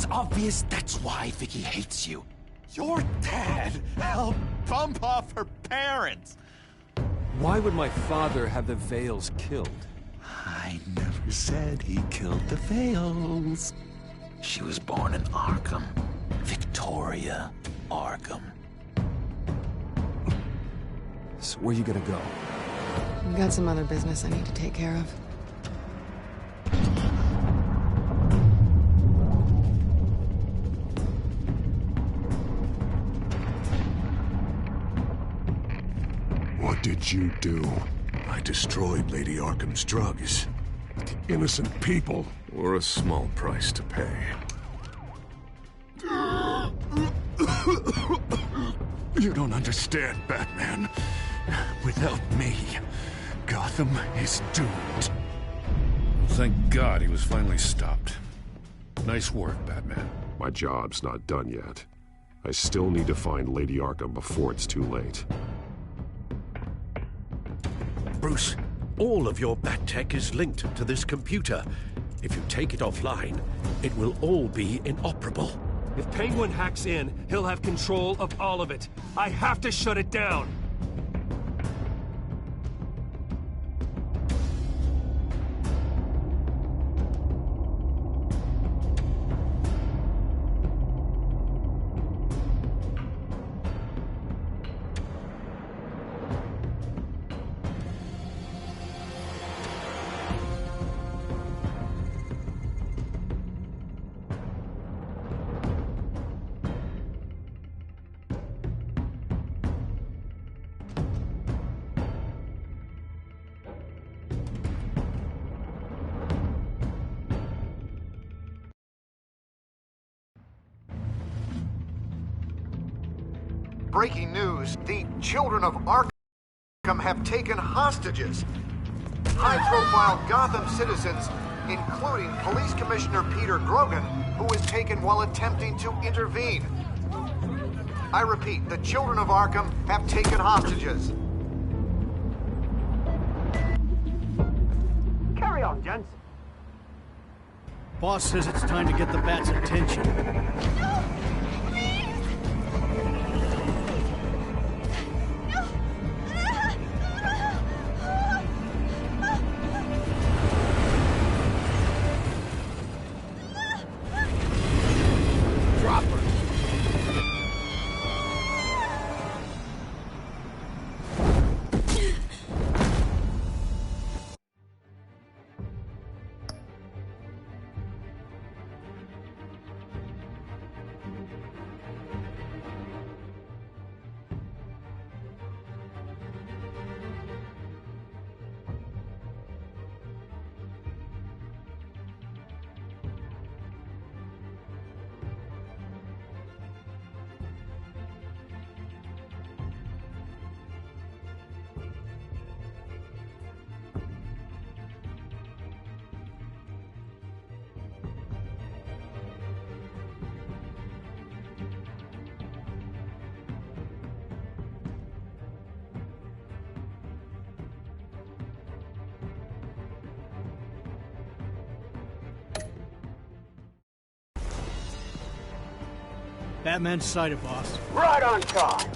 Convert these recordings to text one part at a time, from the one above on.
It's obvious that's why Vicky hates you. Your dad helped bump off her parents. Why would my father have the Vales killed? I never said he killed the Vales. She was born in Arkham. Victoria Arkham. So where you gonna go? I've got some other business I need to take care of. What did you do? I destroyed Lady Arkham's drugs. Innocent people. Or a small price to pay. You don't understand, Batman. Without me, Gotham is doomed. Thank God he was finally stopped. Nice work, Batman. My job's not done yet. I still need to find Lady Arkham before it's too late. Bruce, all of your bat tech is linked to this computer. If you take it offline, it will all be inoperable. If Penguin hacks in, he'll have control of all of it. I have to shut it down. Breaking news, the children of Arkham have taken hostages. High-profile Gotham citizens, including Police Commissioner Peter Grogan, who was taken while attempting to intervene. I repeat, the children of Arkham have taken hostages. Carry on, gents. Boss says it's time to get the Bat's attention. No! Batman's sighted, boss. Right on time.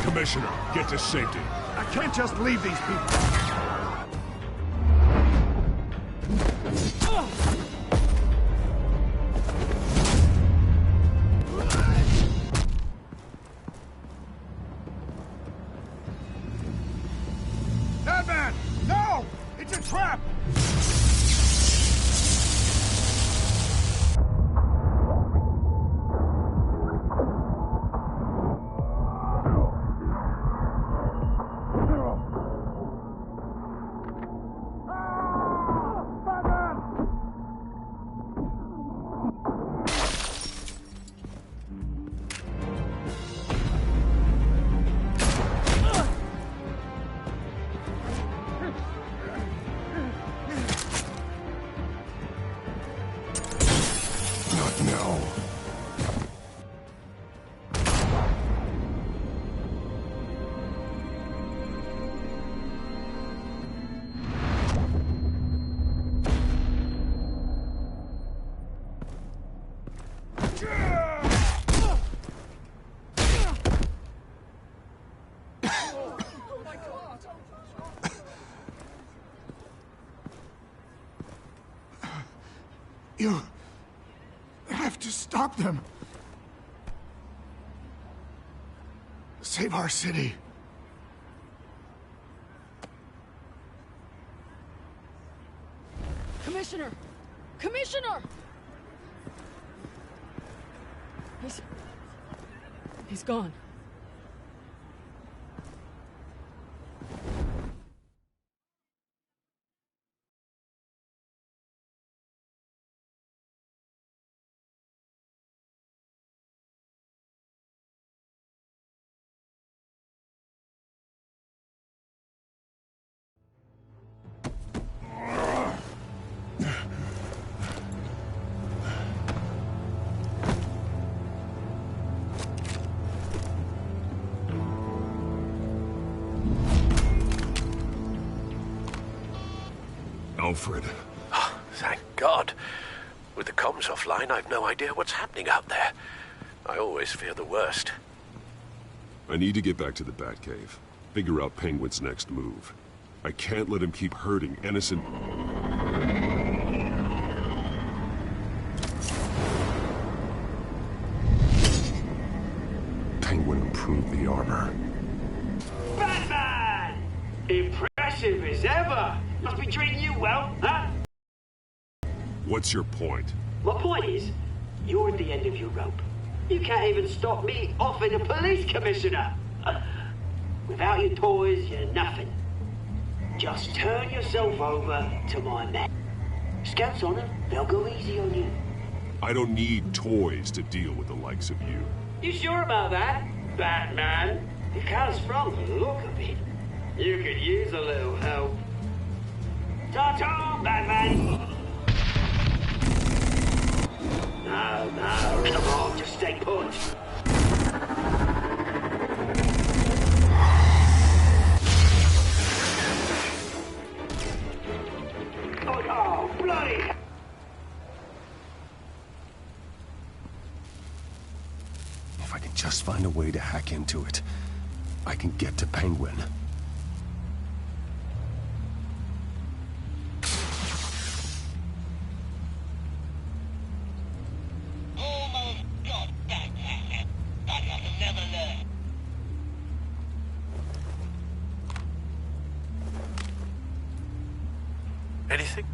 Commissioner, get to safety. I can't just leave these people. Batman! No! It's a trap! You have to stop them. Save our city. Commissioner! Commissioner! He's gone. Alfred. Oh, thank God. With the comms offline, I've no idea what's happening out there. I always fear the worst. I need to get back to the Batcave. Figure out Penguin's next move. I can't let him keep hurting innocent... Penguin improved the armor. Batman! Impressive as ever! Must be treating you well, huh? What's your point? My point is, you're at the end of your rope. You can't even stop me offing a police commissioner. Without your toys, you're nothing. Just turn yourself over to my men. Scouts on them, they'll go easy on you. I don't need toys to deal with the likes of you. You sure about that, Batman? Because from the look of it, you could use a little help. Ta-ta, Batman! No, come on, just stay put. Oh, bloody! If I can just find a way to hack into it, I can get to Penguin. Anything?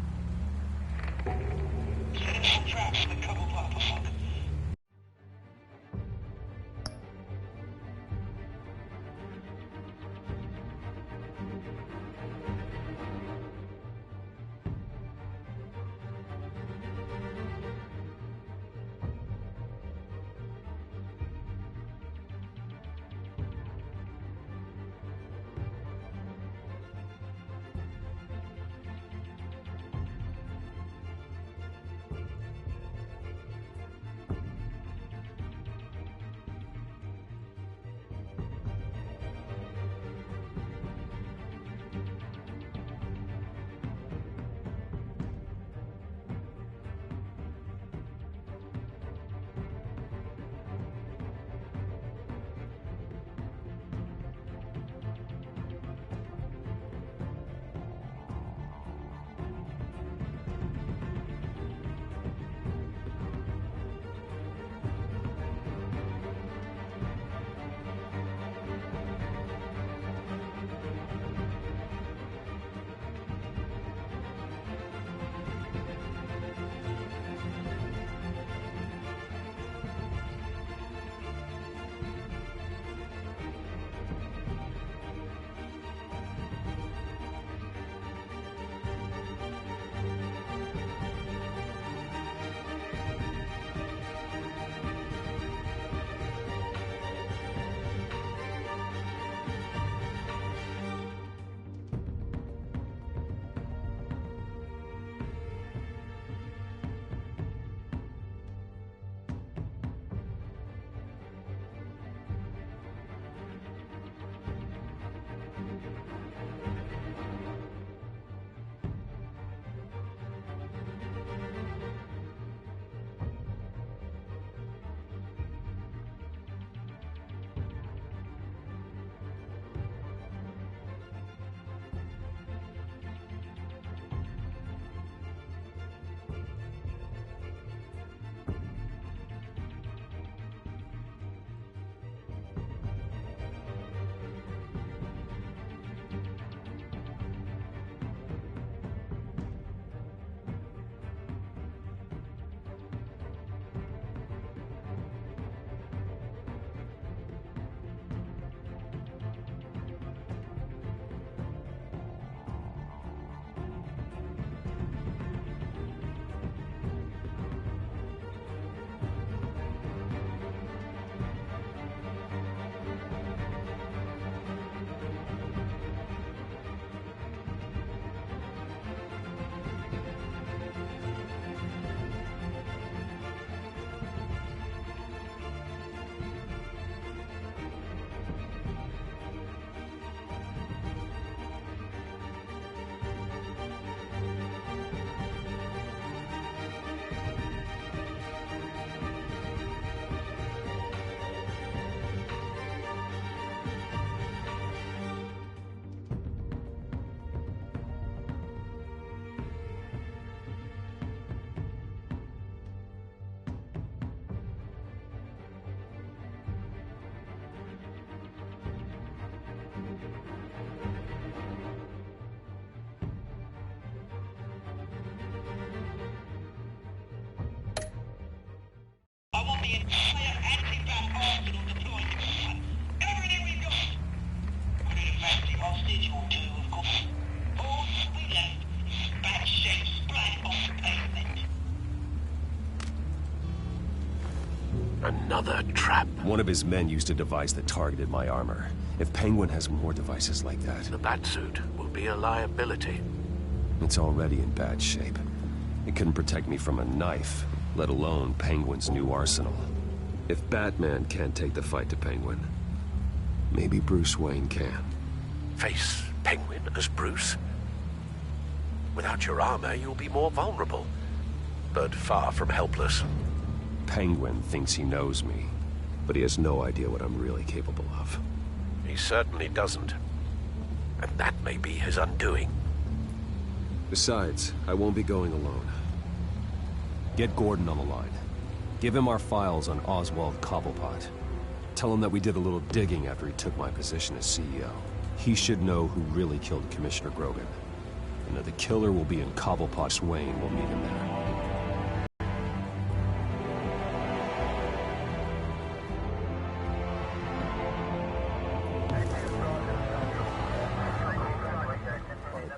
another trap. One of his men used a device that targeted my armor. If Penguin has more devices like that... The Batsuit will be a liability. It's already in bad shape. It couldn't protect me from a knife, let alone Penguin's new arsenal. If Batman can't take the fight to Penguin, maybe Bruce Wayne can. Face Penguin as Bruce? Without your armor, you'll be more vulnerable, but far from helpless. Penguin thinks he knows me, but he has no idea what I'm really capable of. He certainly doesn't. And that may be his undoing. Besides, I won't be going alone. Get Gordon on the line. Give him our files on Oswald Cobblepot. Tell him that we did a little digging after he took my position as CEO. He should know who really killed Commissioner Grogan. And that the killer will be in Cobblepot's Wayne. We'll meet him there.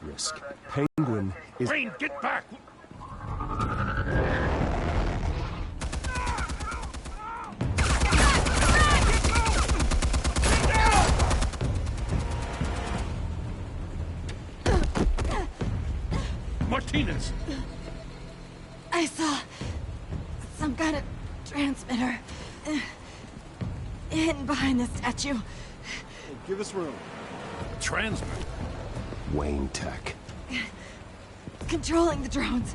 Risk. Penguin is... Wayne, get back! Martinez! I saw some kind of transmitter hidden behind the statue. Hey, give us room. Transmit? Wayne Tech. Controlling the drones.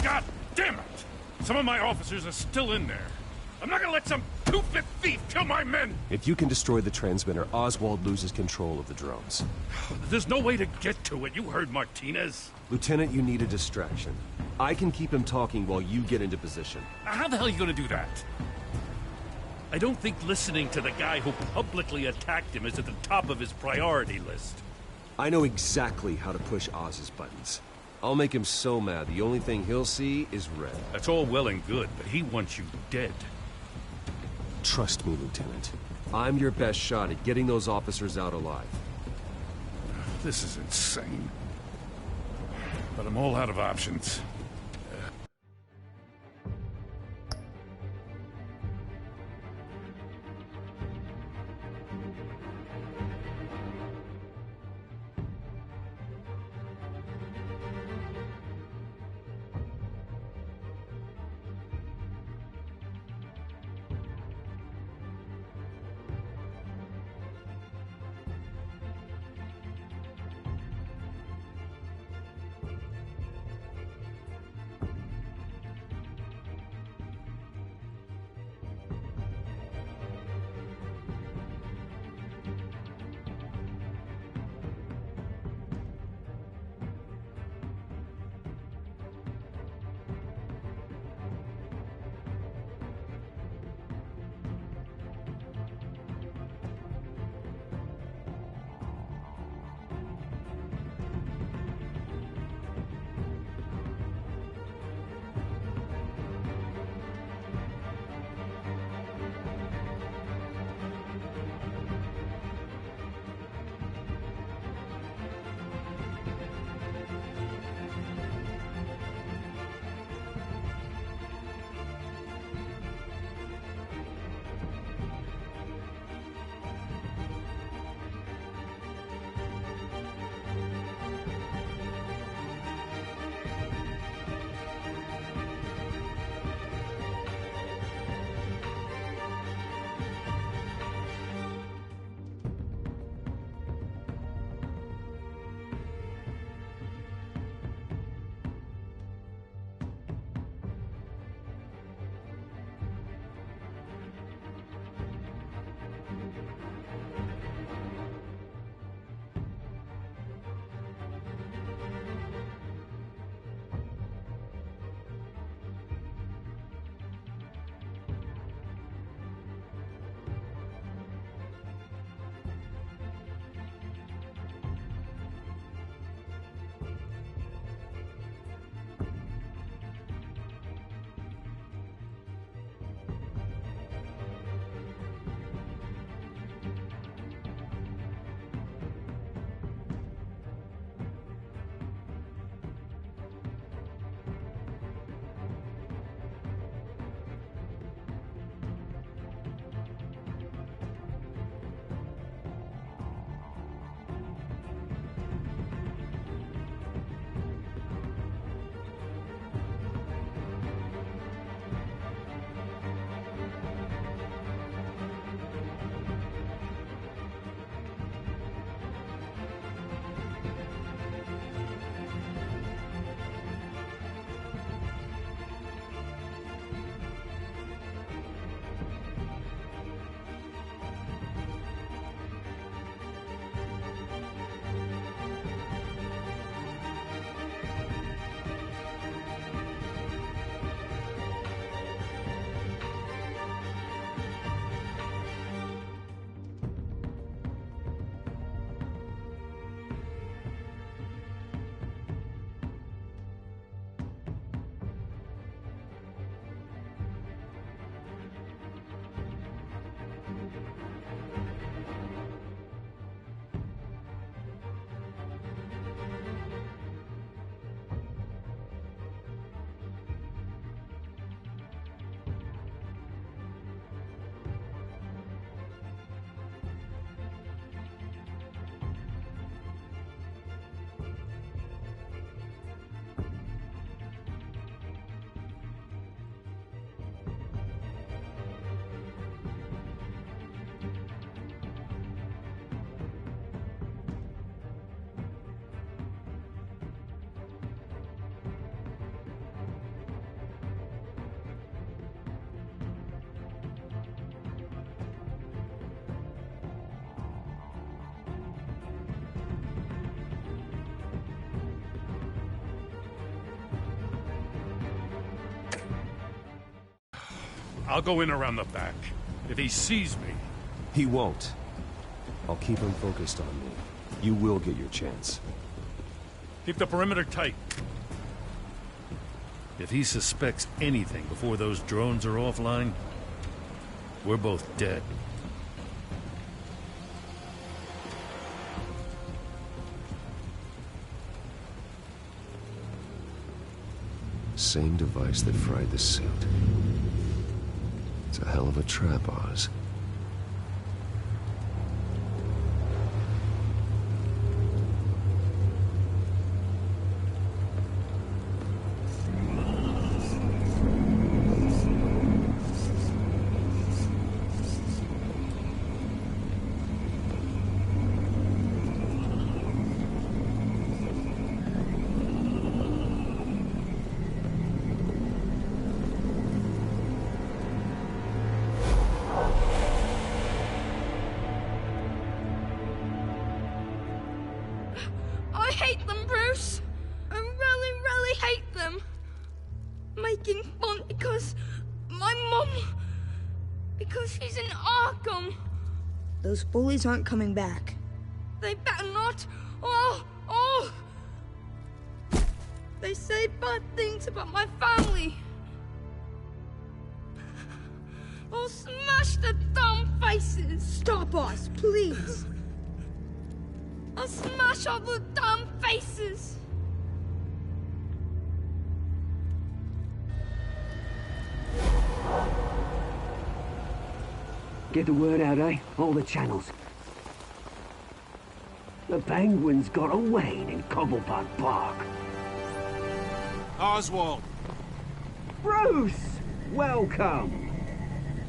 God damn it! Some of my officers are still in there. I'm not gonna let some two-bit thief kill my men! If you can destroy the transmitter, Oswald loses control of the drones. There's no way to get to it. You heard Martinez. Lieutenant, you need a distraction. I can keep him talking while you get into position. How the hell are you gonna do that? I don't think listening to the guy who publicly attacked him is at the top of his priority list. I know exactly how to push Oz's buttons. I'll make him so mad, the only thing he'll see is red. That's all well and good, but he wants you dead. Trust me, Lieutenant. I'm your best shot at getting those officers out alive. This is insane. But I'm all out of options. I'll go in around the back. If he sees me... He won't. I'll keep him focused on me. You will get your chance. Keep the perimeter tight. If he suspects anything before those drones are offline, we're both dead. Same device that fried the suit. It's a hell of a trap, Oz. I hate them, Bruce. I really, really hate them. Making fun because my mum... because she's in Arkham. Those bullies aren't coming back. They better not. Oh! They say bad things about my family. I'll smash the dumb faces. Stop us, please. I'll smash all the dumb faces. Get the word out, eh? All the channels. The Penguins got away in Cobblepot Park. Oswald! Bruce! Welcome!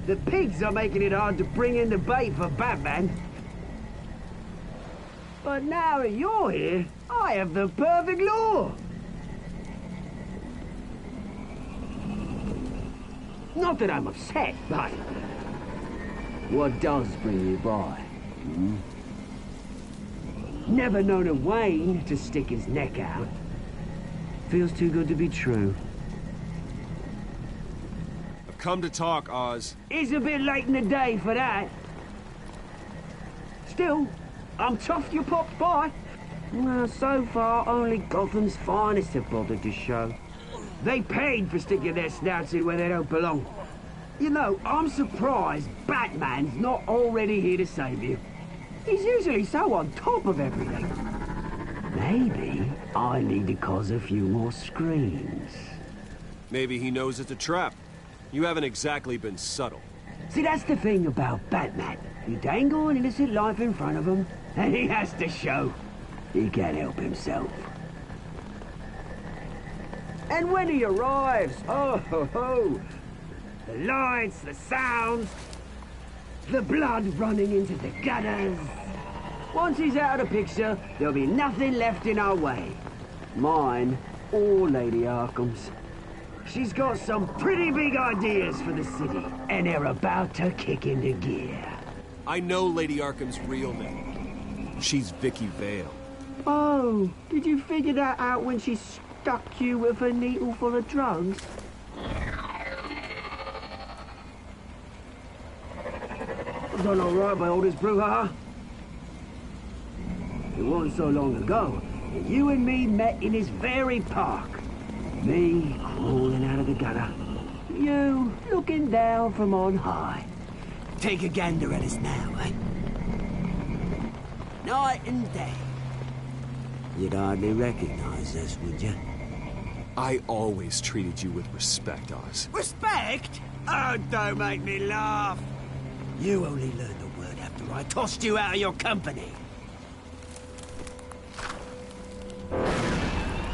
The pigs are making it hard to bring in the bait for Batman. But now that you're here, I have the perfect lure! Not that I'm upset, but... what does bring you by? Never known a Wayne to stick his neck out. Feels too good to be true. I've come to talk, Oz. It's a bit late in the day for that. Still, I'm chuffed you popped by. Well, so far, only Gotham's finest have bothered to show. They paid for sticking their snouts in where they don't belong. You know, I'm surprised Batman's not already here to save you. He's usually so on top of everything. Maybe I need to cause a few more screams. Maybe he knows it's a trap. You haven't exactly been subtle. See, that's the thing about Batman. You dangle an innocent life in front of him, and he has to show he can't help himself. And when he arrives, oh ho ho! The lights, the sounds, the blood running into the gutters. Once he's out of the picture, there'll be nothing left in our way. Mine or Lady Arkham's. She's got some pretty big ideas for the city, and they're about to kick into gear. I know Lady Arkham's real name. She's Vicky Vale. Oh, did you figure that out when she stuck you with a needle full of drugs? Done all right by all this brouhaha. It wasn't so long ago that you and me met in this very park. Me crawling out of the gutter. You looking down from on high. Take a gander at us now, eh? Night and day. You'd hardly recognize us, would you? I always treated you with respect, Oz. Respect? Oh, don't make me laugh. You only learned the word after I tossed you out of your company.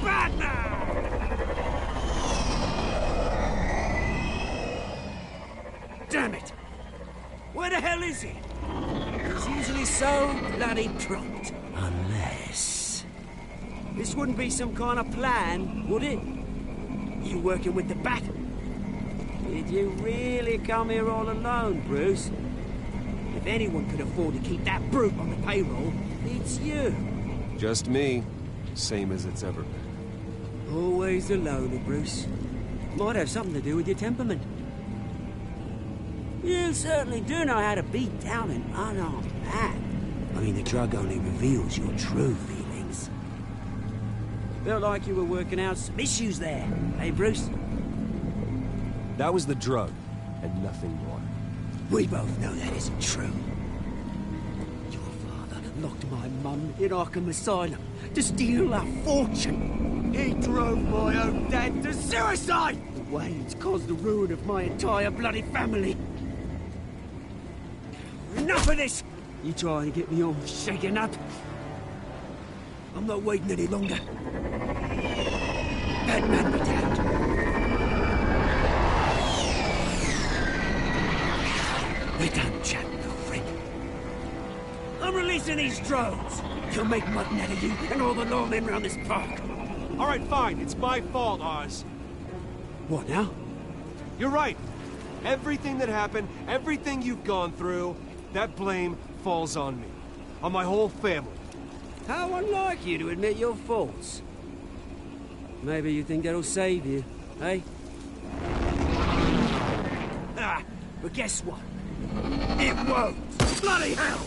Batman! Damn it! Where the hell is he? He's usually so bloody prompt. Unless... this wouldn't be some kind of plan, would it? You working with the Bat? Did you really come here all alone, Bruce? If anyone could afford to keep that brute on the payroll, it's you. Just me. Same as it's ever been. Always a loner, Bruce. Might have something to do with your temperament. You certainly do know how to beat down an unarmed man. I mean, the drug only reveals your true feelings. Felt like you were working out some issues there, eh, Bruce? That was the drug, and nothing more. We both know that isn't true. Your father locked my mum in Arkham Asylum to steal a fortune. He drove my own dad to suicide! The Waynes caused the ruin of my entire bloody family. Enough of this! You try to get me all shaken up. I'm not waiting any longer. Batman be damned. We're done chatting, old friend. I'm releasing these drones. You'll make mutton out of you and all the lawmen around this park. All right, fine. It's my fault, Oz. What now? You're right. Everything that happened, everything you've gone through, that blame falls on me. On my whole family. How unlike you to admit your faults. Maybe you think that'll save you, eh? Ah, but guess what? It won't! Bloody hell!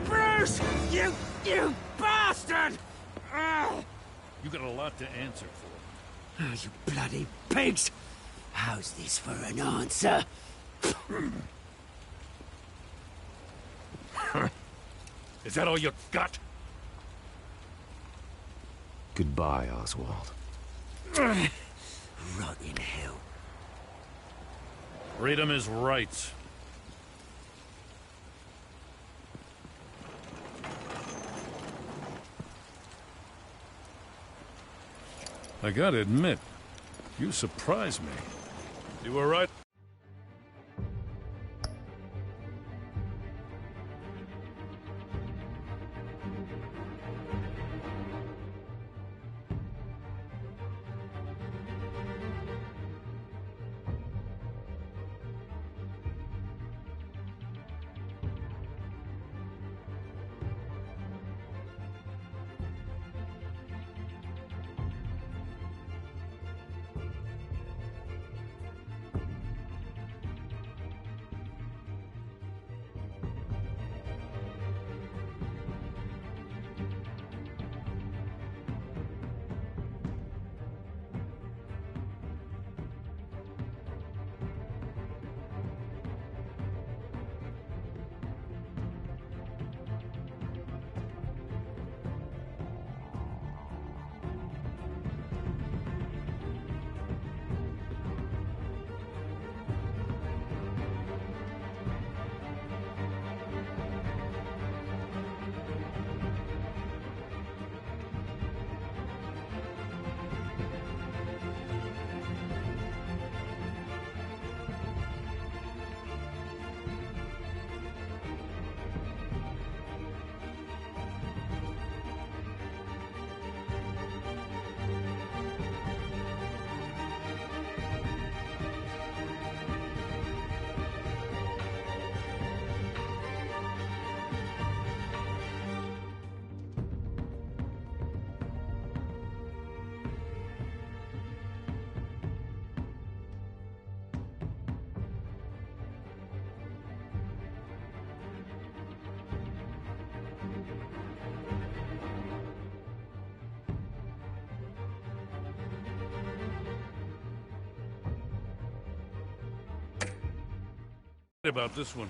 Bruce! You bastard! You got a lot to answer for. Oh, you bloody pigs! How's this for an answer? Is that all you got? Goodbye, Oswald. Rot in hell. Freedom is rights. I gotta admit, you surprised me. You were right. About this one.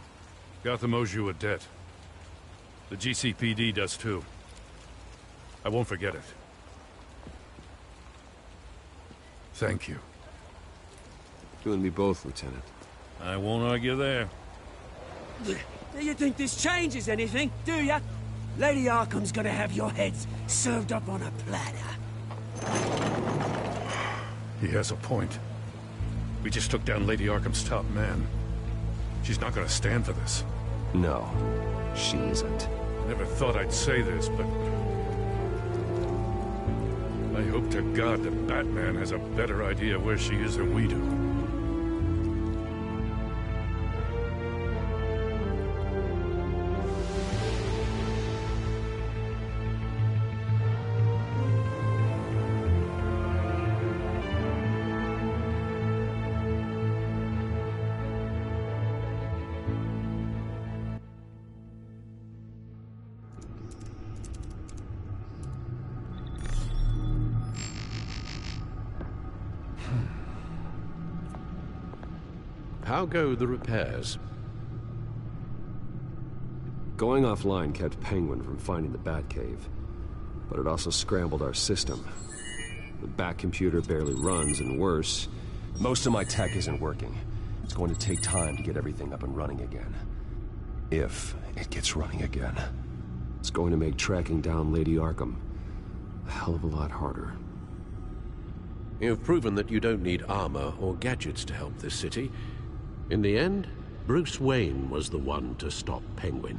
Gotham owes you a debt. The GCPD does too. I won't forget it. Thank you. You and me both, Lieutenant. I won't argue there. Do you think this changes anything, do ya? Lady Arkham's gonna have your heads served up on a platter. He has a point. We just took down Lady Arkham's top man. She's not gonna stand for this. No, she isn't. Never thought I'd say this, but I hope to God that Batman has a better idea where she is than we do. How go the repairs? Going offline kept Penguin from finding the Batcave, but it also scrambled our system. The Bat computer barely runs, and worse, most of my tech isn't working. It's going to take time to get everything up and running again. If it gets running again. It's going to make tracking down Lady Arkham a hell of a lot harder. You've proven that you don't need armor or gadgets to help this city. In the end, Bruce Wayne was the one to stop Penguin.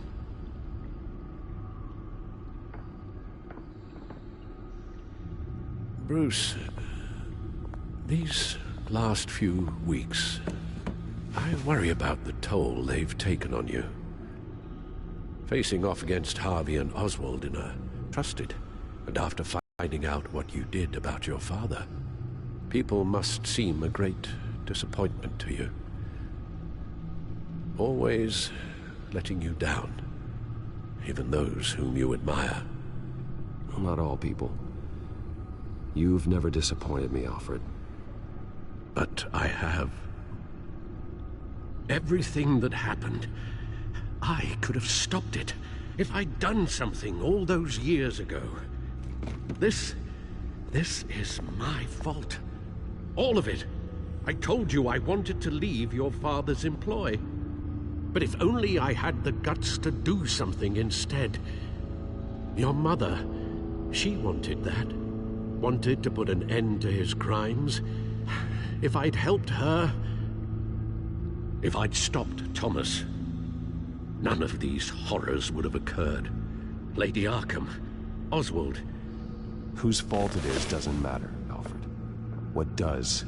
Bruce, these last few weeks, I worry about the toll they've taken on you. Facing off against Harvey and Oswald in a trusted, and after finding out what you did about your father, people must seem a great disappointment to you. Always letting you down, even those whom you admire. Not all people. You've never disappointed me, Alfred. But I have. Everything that happened, I could have stopped it if I'd done something all those years ago. This is my fault. All of it. I told you I wanted to leave your father's employ. But if only I had the guts to do something instead. Your mother, she wanted that. Wanted to put an end to his crimes. If I'd helped her, if I'd stopped Thomas, none of these horrors would have occurred. Lady Arkham, Oswald. Whose fault it is doesn't matter, Alfred. What does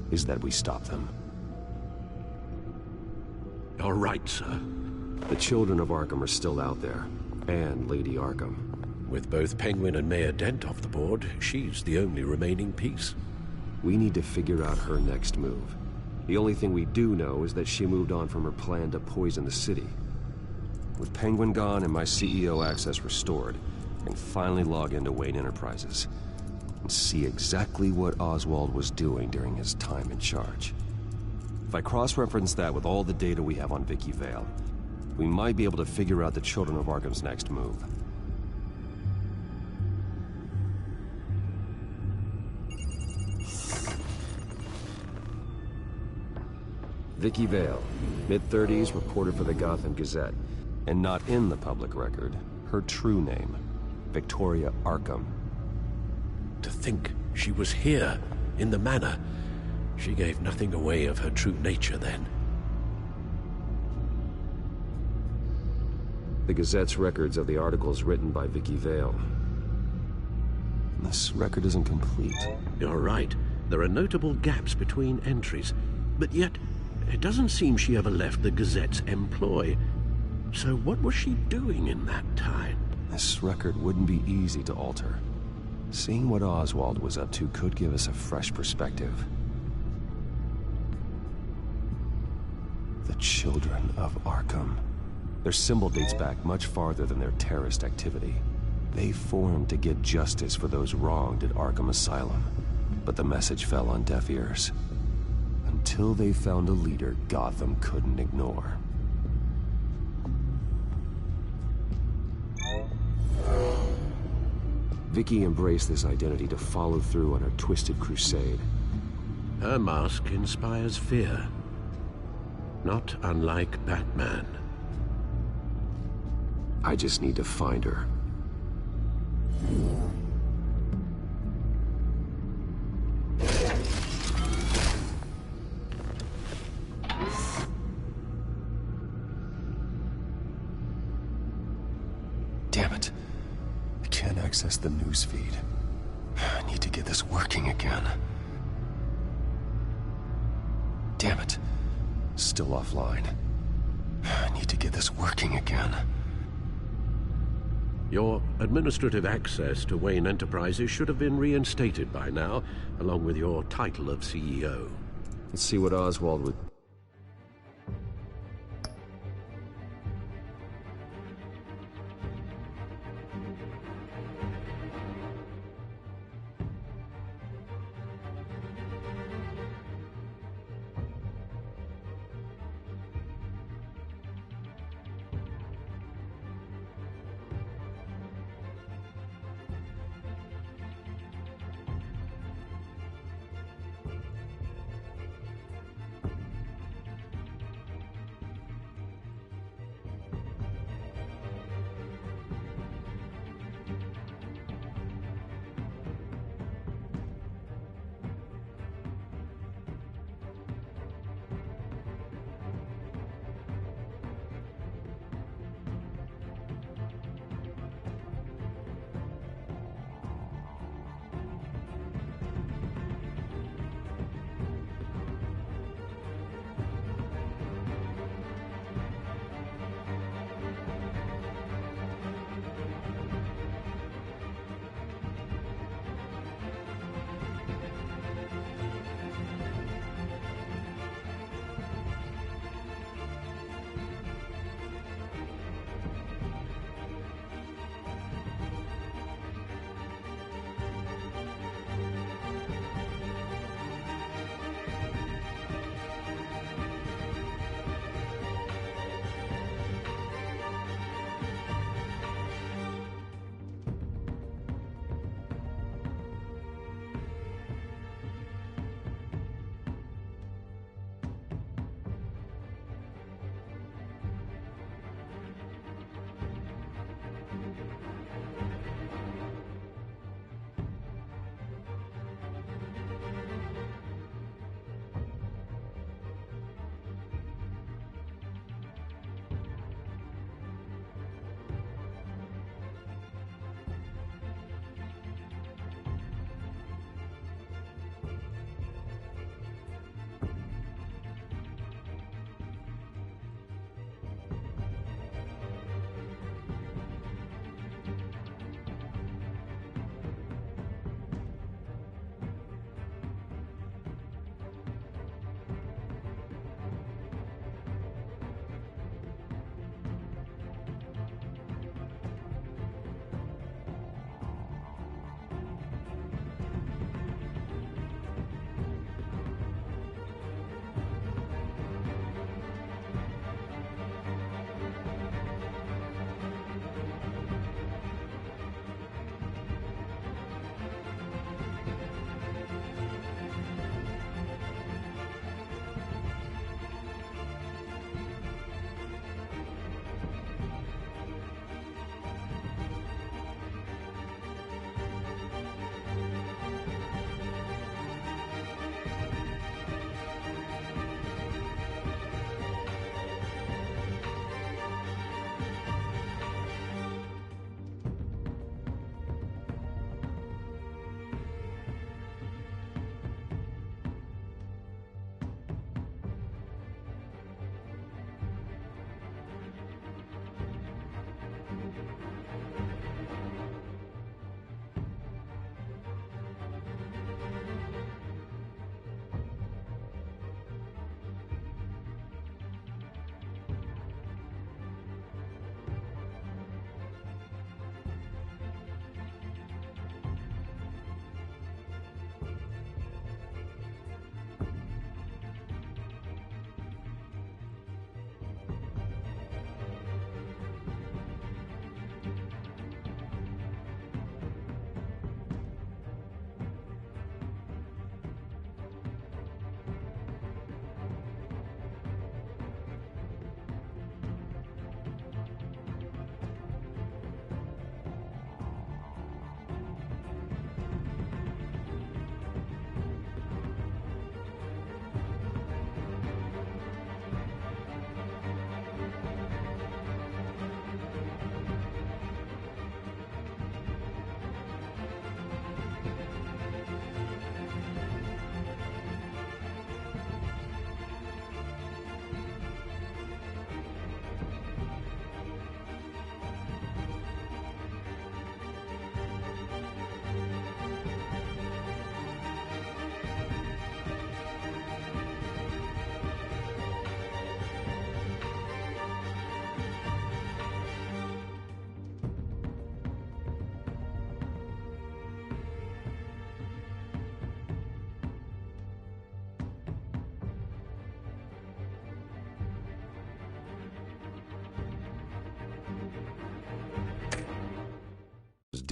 is that we stop them. All right, sir. The children of Arkham are still out there, and Lady Arkham. With both Penguin and Mayor Dent off the board, she's the only remaining piece. We need to figure out her next move. The only thing we do know is that she moved on from her plan to poison the city. With Penguin gone and my CEO access restored, I can finally log into Wayne Enterprises and see exactly what Oswald was doing during his time in charge. If I cross-reference that with all the data we have on Vicky Vale, we might be able to figure out the Children of Arkham's next move. Vicky Vale, mid-30s, reporter for the Gotham Gazette, and not in the public record, her true name, Victoria Arkham. To think she was here, in the manor. She gave nothing away of her true nature then. The Gazette's records of the articles written by Vicky Vale. This record isn't complete. You're right. There are notable gaps between entries, but yet it doesn't seem she ever left the Gazette's employ. So what was she doing in that time? This record wouldn't be easy to alter. Seeing what Oswald was up to could give us a fresh perspective. The Children of Arkham. Their symbol dates back much farther than their terrorist activity. They formed to get justice for those wronged at Arkham Asylum. But the message fell on deaf ears. Until they found a leader Gotham couldn't ignore. Vicky embraced this identity to follow through on her twisted crusade. Her mask inspires fear. Not unlike Batman. I just need to find her. Damn it. I can't access the newsfeed. I need to get get this working again. Damn it. Still offline. I need to get this working again. Your administrative access to Wayne Enterprises should have been reinstated by now, along with your title of CEO. Let's see what Oswald would...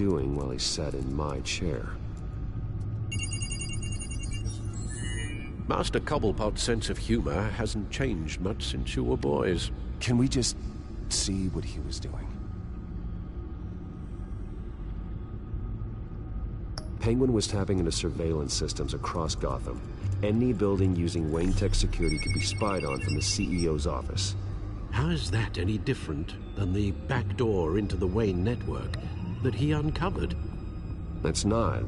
doing while he sat in my chair. Master Cobblepot's sense of humor hasn't changed much since you were boys. Can we just see what he was doing? Penguin was tapping into surveillance systems across Gotham. Any building using Wayne Tech security could be spied on from the CEO's office. How is that any different than the back door into the Wayne network that he uncovered? It's not.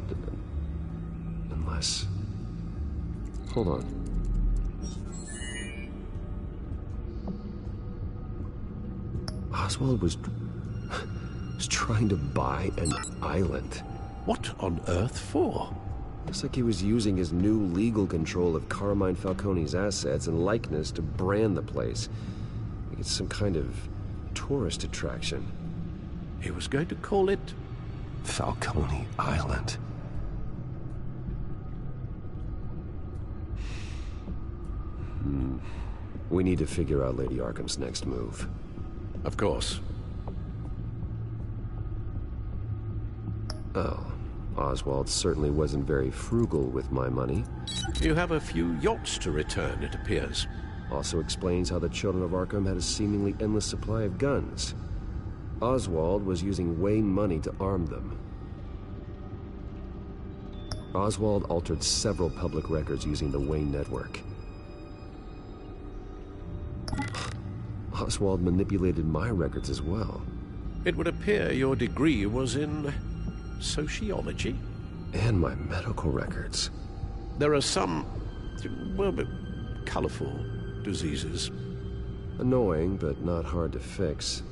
Unless... Hold on. Oswald was trying to buy an island. What on earth for? Looks like he was using his new legal control of Carmine Falcone's assets and likeness to brand the place. Like it's some kind of tourist attraction. He was going to call it... Falcone Island. We need to figure out Lady Arkham's next move. Of course. Oh, Oswald certainly wasn't very frugal with my money. You have a few yachts to return, it appears. Also explains how the children of Arkham had a seemingly endless supply of guns. Oswald was using Wayne money to arm them. Oswald altered several public records using the Wayne network. Oswald manipulated my records as well. It would appear your degree was in... sociology? And my medical records. There are some... well, colorful diseases. Annoying, but not hard to fix.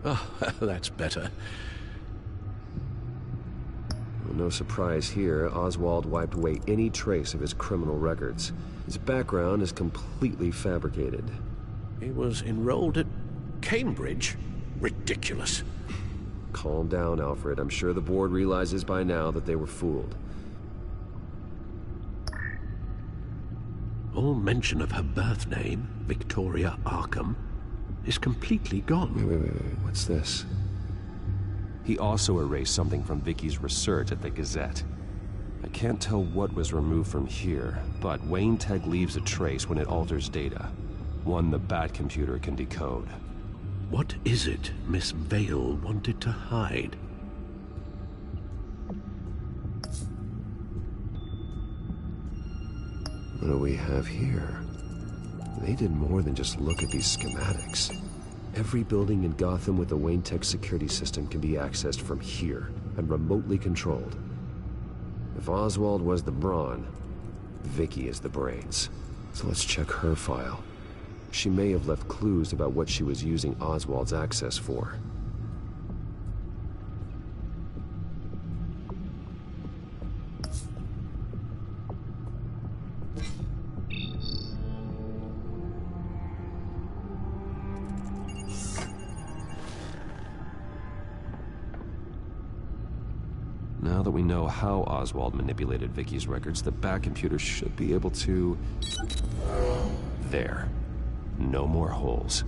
Oh, that's better. Well, no surprise here, Oswald wiped away any trace of his criminal records. His background is completely fabricated. He was enrolled at Cambridge? Ridiculous. Calm down, Alfred. I'm sure the board realizes by now that they were fooled. All mention of her birth name, Victoria Arkham, is completely gone. Wait. What's this? He also erased something from Vicky's research at the Gazette. I can't tell what was removed from here, but Wayne Tech leaves a trace when it alters data. One the Bat computer can decode. What is it Miss Vale wanted to hide? What do we have here? They did more than just look at these schematics. Every building in Gotham with the Wayne Tech security system can be accessed from here and remotely controlled. If Oswald was the brawn, Vicky is the brains. So let's check her file. She may have left clues about what she was using Oswald's access for. Now that we know how Oswald manipulated Vicky's records, the Bat computer should be able to... There. No more holes.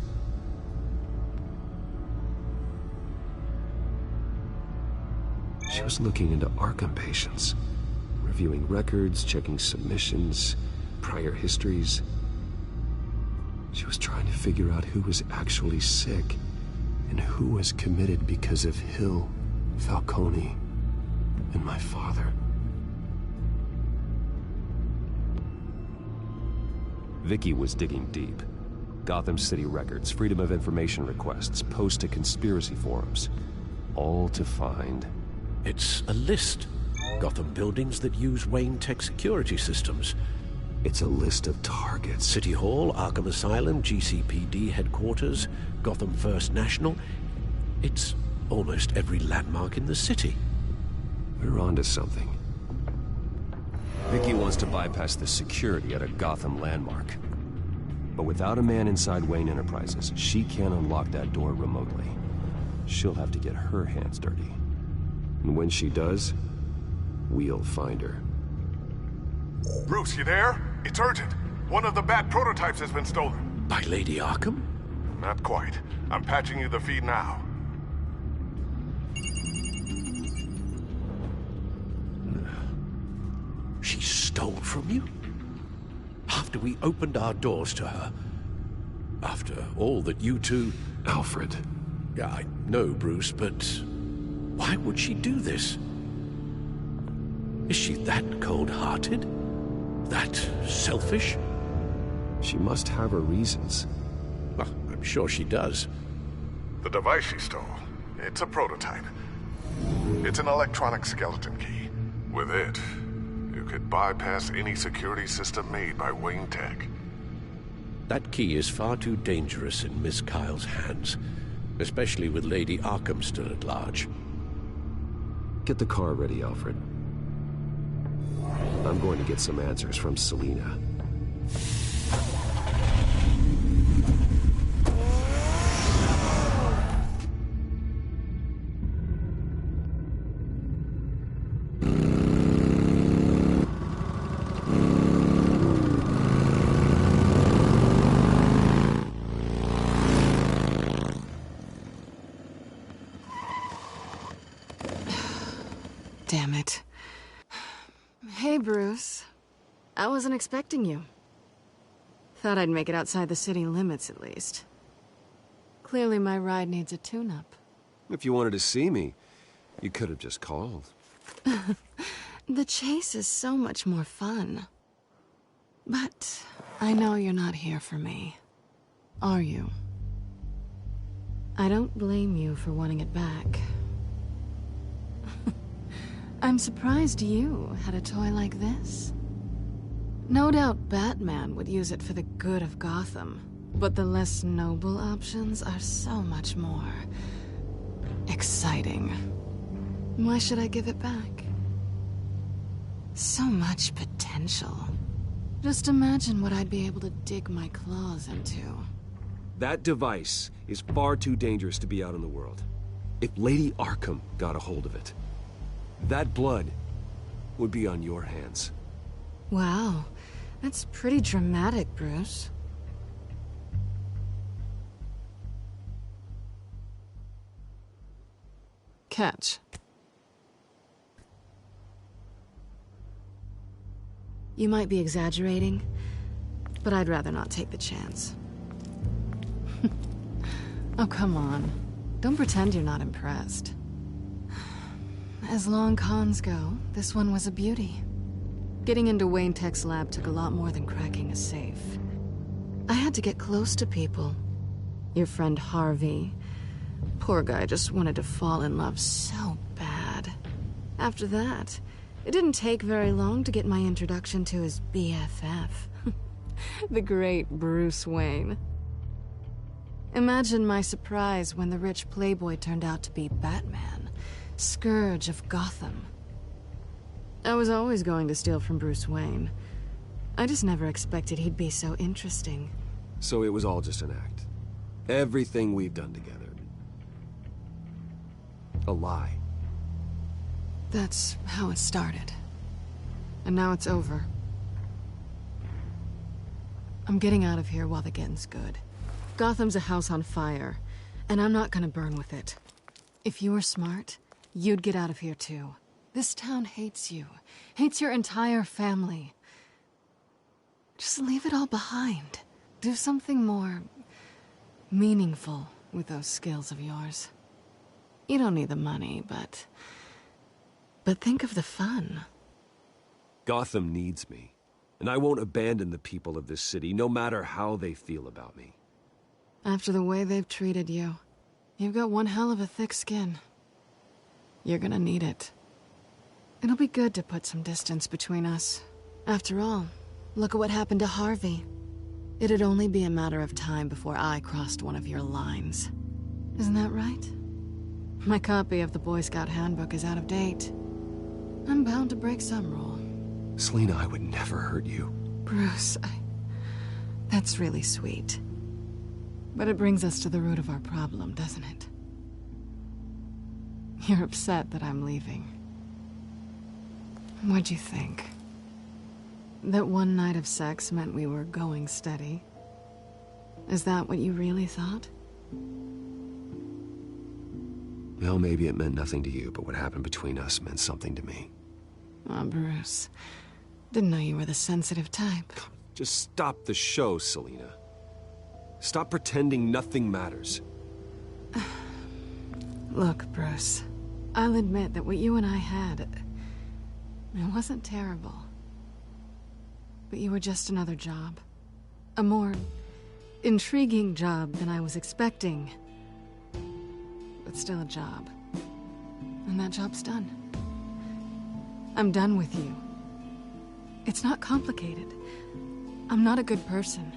She was looking into Arkham patients, reviewing records, checking submissions, prior histories. She was trying to figure out who was actually sick and who was committed because of Hill, Falcone, and my father. Vicky was digging deep. Gotham City records, Freedom of Information requests, posts to conspiracy forums. All to find... It's a list. Gotham buildings that use Wayne Tech security systems. It's a list of targets. City Hall, Arkham Asylum, GCPD headquarters, Gotham First National. It's almost every landmark in the city. We're onto something. Vicky wants to bypass the security at a Gotham landmark. But without a man inside Wayne Enterprises, she can't unlock that door remotely. She'll have to get her hands dirty. And when she does, we'll find her. Bruce, you there? It's urgent. One of the Bat prototypes has been stolen. By Lady Arkham? Not quite. I'm patching you the feed now. stole from you? After we opened our doors to her? After all that you two... Alfred. Yeah, I know, Bruce, but why would she do this? Is she that cold-hearted? That selfish? She must have her reasons. Well, I'm sure she does. The device she stole, it's a prototype. It's an electronic skeleton key. With it, you could bypass any security system made by Wayne Tech. That key is far too dangerous in Miss Kyle's hands, especially with Lady Arkham still at large. Get the car ready, Alfred. I'm going to get some answers from Selina. Damn it. Hey, Bruce. I wasn't expecting you. Thought I'd make it outside the city limits, at least. Clearly my ride needs a tune-up. If you wanted to see me, you could have just called. The chase is so much more fun. But I know you're not here for me. Are you? I don't blame you for wanting it back. I'm surprised you had a toy like this. No doubt Batman would use it for the good of Gotham, but the less noble options are so much more exciting. Why should I give it back? So much potential. Just imagine what I'd be able to dig my claws into. That device is far too dangerous to be out in the world. If Lady Arkham got a hold of it, that blood would be on your hands. Wow, that's pretty dramatic, Bruce. Catch. You might be exaggerating, but I'd rather not take the chance. Oh, come on. Don't pretend you're not impressed. As long cons go, this one was a beauty. Getting into Wayne Tech's lab took a lot more than cracking a safe. I had to get close to people. Your friend Harvey. Poor guy just wanted to fall in love so bad. After that, it didn't take very long to get my introduction to his BFF. The great Bruce Wayne. Imagine my surprise when the rich playboy turned out to be Batman, Scourge of Gotham. I was always going to steal from Bruce Wayne. I just never expected he'd be so interesting. So it was all just an act. Everything we've done together. A lie. That's how it started. And now it's over. I'm getting out of here while the getting's good. Gotham's a house on fire, and I'm not gonna burn with it. If you were smart, you'd get out of here too. This town hates you. Hates your entire family. Just leave it all behind. Do something more meaningful with those skills of yours. You don't need the money, but think of the fun. Gotham needs me, and I won't abandon the people of this city, no matter how they feel about me. After the way they've treated you, you've got one hell of a thick skin. You're gonna need it. It'll be good to put some distance between us. After all, look at what happened to Harvey. It'd only be a matter of time before I crossed one of your lines. Isn't that right? My copy of the Boy Scout Handbook is out of date. I'm bound to break some rule. Selina, I would never hurt you. Bruce, that's really sweet. But it brings us to the root of our problem, doesn't it? You're upset that I'm leaving. What'd you think? That one night of sex meant we were going steady? Is that what you really thought? Well, maybe it meant nothing to you, but what happened between us meant something to me. Oh, Bruce. Didn't know you were the sensitive type. Just stop the show, Selina. Stop pretending nothing matters. Look, Bruce. I'll admit that what you and I had, it wasn't terrible. But you were just another job. A more intriguing job than I was expecting. But still a job. And that job's done. I'm done with you. It's not complicated. I'm not a good person.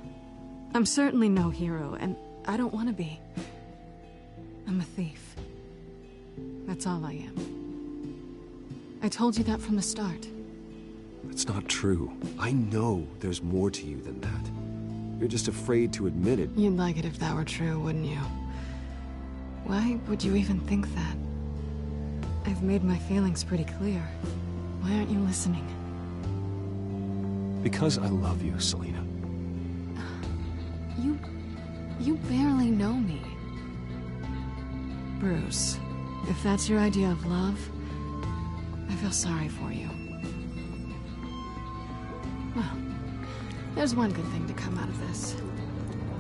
I'm certainly no hero, and I don't want to be. I'm a thief. That's all I am. I told you that from the start. That's not true. I know there's more to you than that. You're just afraid to admit it. You'd like it if that were true, wouldn't you? Why would you even think that? I've made my feelings pretty clear. Why aren't you listening? Because I love you, Selina. You barely know me. Bruce, if that's your idea of love, I feel sorry for you. Well, there's one good thing to come out of this.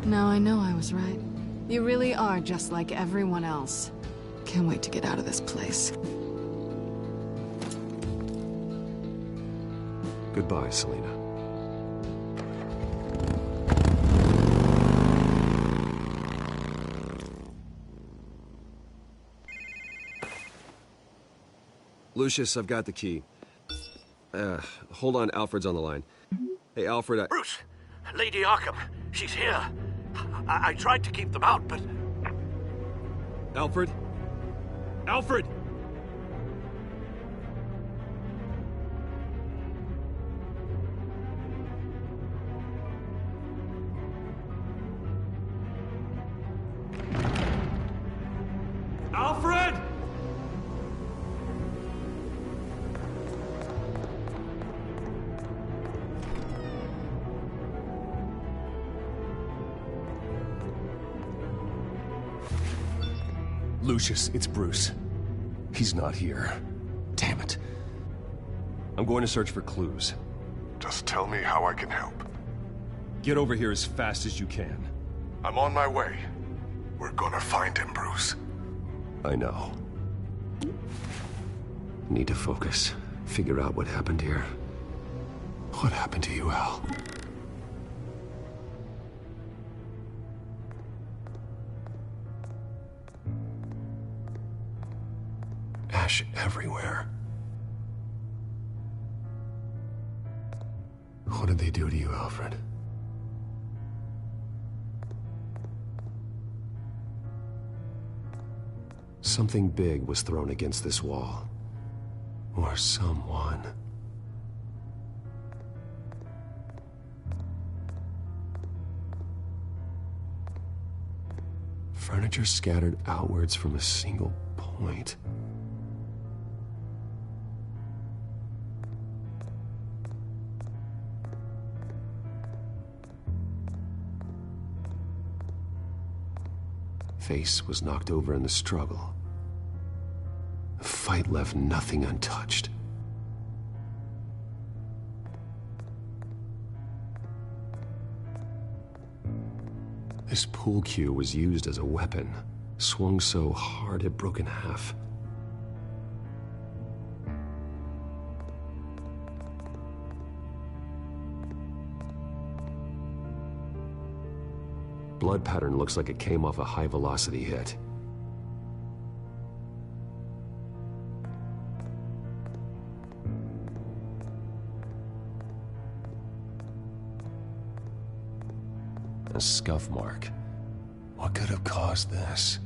Now I know I was right. You really are just like everyone else. Can't wait to get out of this place. Goodbye, Selina. Lucius, I've got the key. Hold on, Alfred's on the line. Hey, Alfred, Bruce! Lady Arkham, she's here. I tried to keep them out, but... Alfred? Alfred! Alfred! Lucius, it's Bruce. He's not here. Damn it. I'm going to search for clues. Just tell me how I can help. Get over here as fast as you can. I'm on my way. We're gonna find him, Bruce. I know. Need to focus. Figure out what happened here. What happened to you, Al? Ash everywhere. What did they do to you, Alfred? Something big was thrown against this wall. Or someone. Furniture scattered outwards from a single point. Face was knocked over in the struggle. The fight left nothing untouched. This pool cue was used as a weapon, swung so hard it broke in half. Blood pattern looks like it came off a high-velocity hit. A scuff mark. What could have caused this?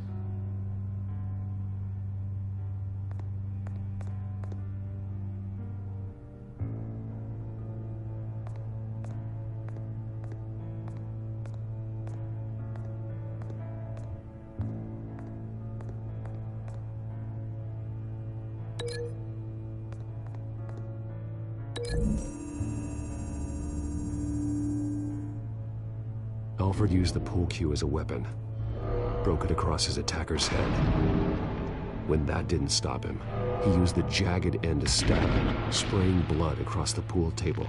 Alfred used the pool cue as a weapon. Broke it across his attacker's head. When that didn't stop him, he used the jagged end to stab him, spraying blood across the pool table.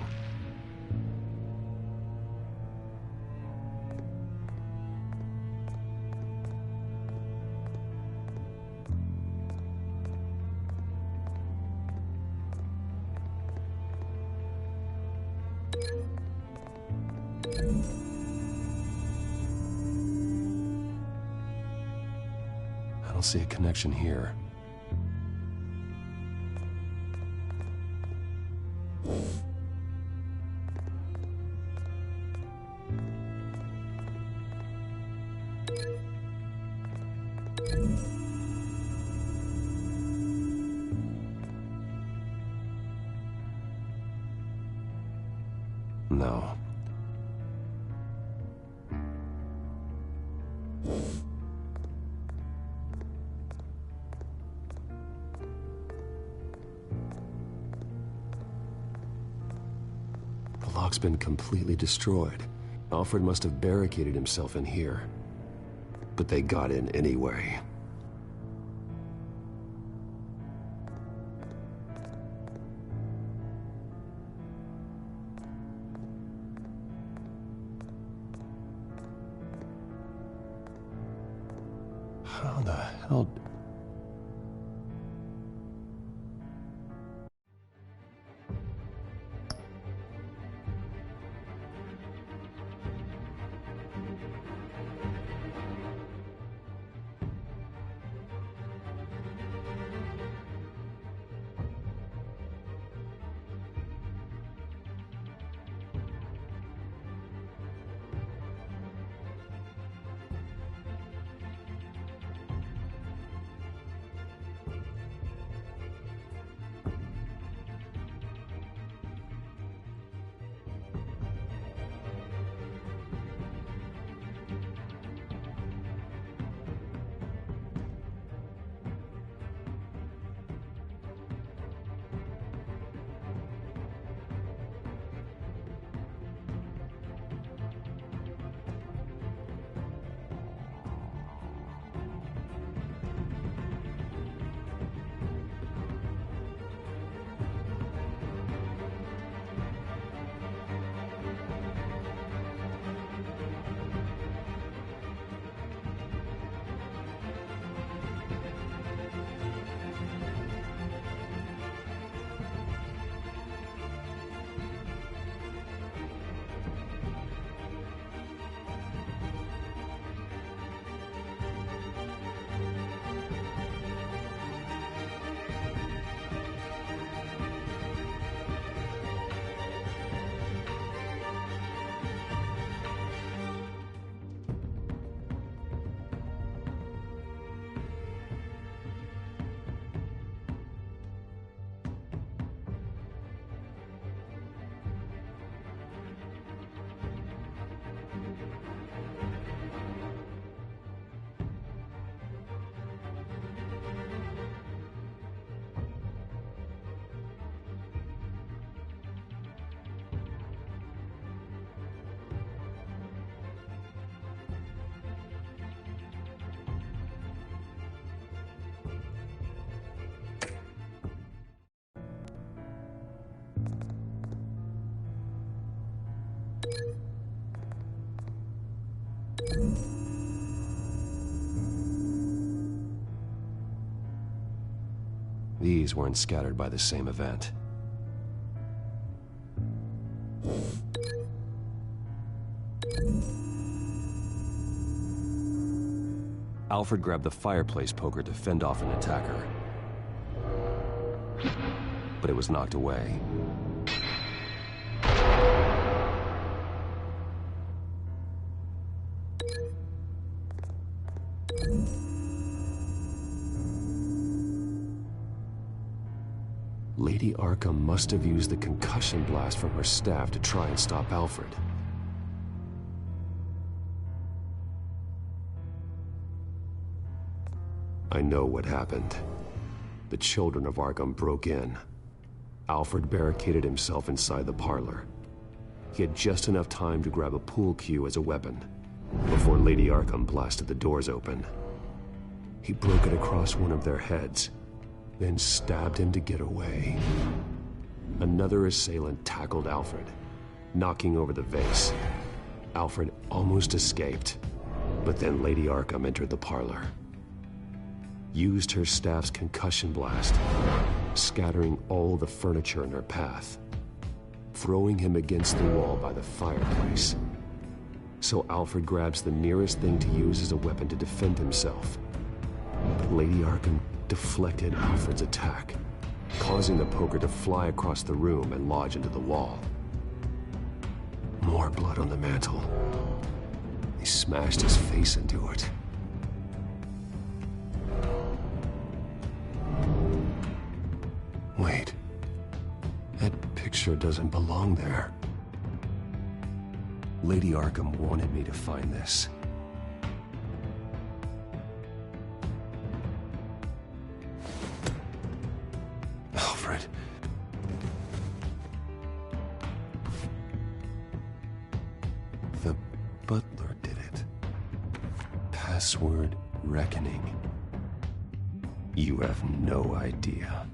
I don't see a connection here. No. The lock's been completely destroyed. Alfred must have barricaded himself in here. But they got in anyway. How the hell... These weren't scattered by the same event. Alfred grabbed the fireplace poker to fend off an attacker. But it was knocked away. Lady Arkham must have used the concussion blast from her staff to try and stop Alfred. I know what happened. The children of Arkham broke in. Alfred barricaded himself inside the parlor. He had just enough time to grab a pool cue as a weapon before Lady Arkham blasted the doors open. He broke it across one of their heads, then stabbed him to get away. Another assailant tackled Alfred, knocking over the vase. Alfred almost escaped, but then Lady Arkham entered the parlor. Used her staff's concussion blast, scattering all the furniture in her path, throwing him against the wall by the fireplace. So Alfred grabs the nearest thing to use as a weapon to defend himself. But Lady Arkham deflected Alfred's attack, causing the poker to fly across the room and lodge into the wall. More blood on the mantel. He smashed his face into it. Wait. That picture doesn't belong there. Lady Arkham wanted me to find this. Alfred. The butler did it. Password reckoning. You have no idea.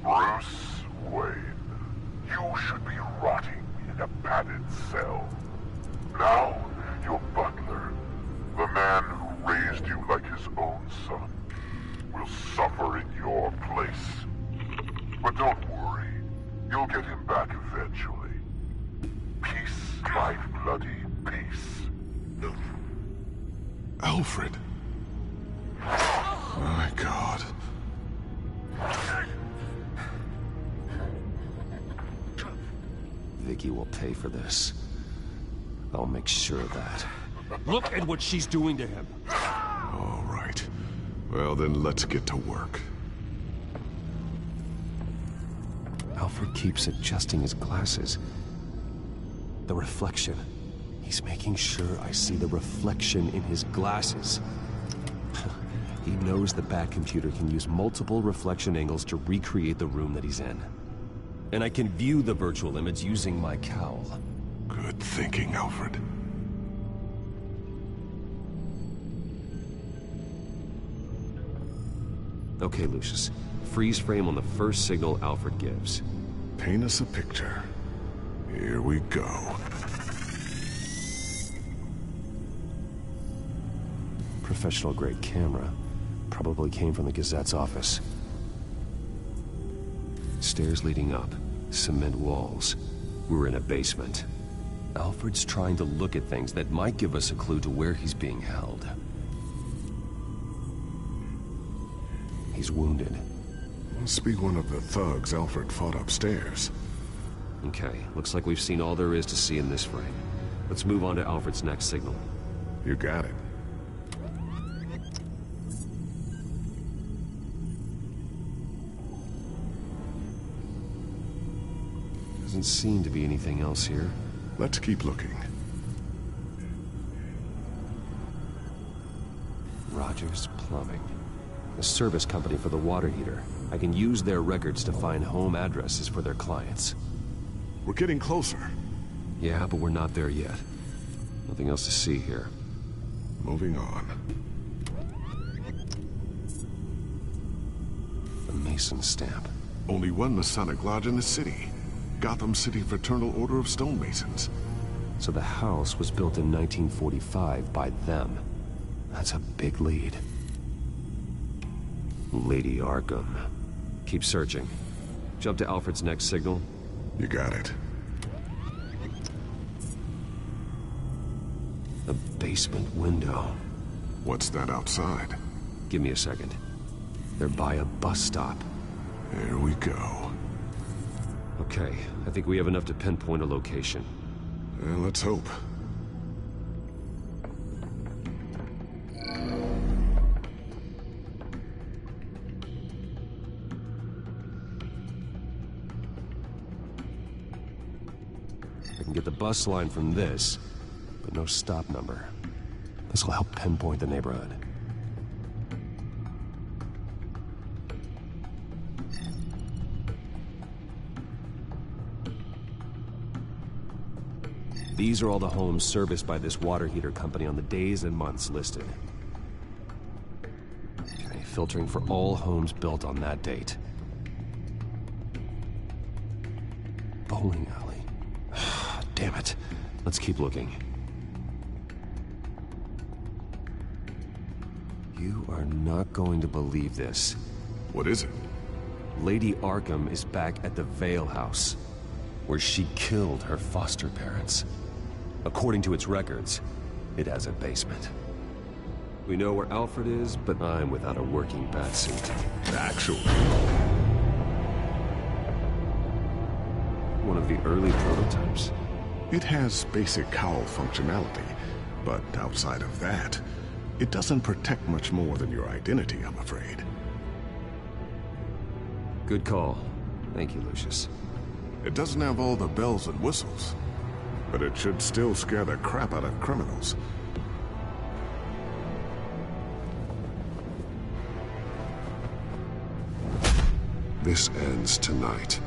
Bruce Wayne, you should be rotting in a padded cell. Now, your butler, the man who raised you like his own son, will suffer in your place. But don't worry, you'll get him back eventually. Peace, my bloody peace. Alfred. My God. Vicky will pay for this. I'll make sure of that. Look at what she's doing to him. All right. Well, then let's get to work. Alfred keeps adjusting his glasses. The reflection. He's making sure I see the reflection in his glasses. He knows the Batcomputer can use multiple reflection angles to recreate the room that he's in. And I can view the virtual image using my cowl. Good thinking, Alfred. Okay, Lucius. Freeze frame on the first signal Alfred gives. Paint us a picture. Here we go. Professional-grade camera. Probably came from the Gazette's office. Stairs leading up. Cement walls. We're in a basement. Alfred's trying to look at things that might give us a clue to where he's being held. He's wounded. Must be one of the thugs Alfred fought upstairs. Okay, looks like we've seen all there is to see in this frame. Let's move on to Alfred's next signal. You got it. Doesn't seem to be anything else here. Let's keep looking. Rogers Plumbing. A service company for the water heater. I can use their records to find home addresses for their clients. We're getting closer. Yeah, but we're not there yet. Nothing else to see here. Moving on. The Mason stamp. Only one Masonic lodge in the city. Gotham City Fraternal Order of Stonemasons. So the house was built in 1945 by them. That's a big lead. Lady Arkham. Keep searching. Jump to Alfred's next signal. You got it. A basement window. What's that outside? Give me a second. They're by a bus stop. Here we go. Okay, I think we have enough to pinpoint a location. Let's hope. can get the bus line from this, but no stop number. This will help pinpoint the neighborhood. These are all the homes serviced by this water heater company on the days and months listed. Okay, filtering for all homes built on that date. Bowling alley. Damn it. Let's keep looking. You are not going to believe this. What is it? Lady Arkham is back at the Vale House, where she killed her foster parents. According to its records, it has a basement. We know where Alfred is, but I'm without a working batsuit. Actually. One of the early prototypes. It has basic cowl functionality, but outside of that, it doesn't protect much more than your identity, I'm afraid. Good call. Thank you, Lucius. It doesn't have all the bells and whistles, but it should still scare the crap out of criminals. This ends tonight.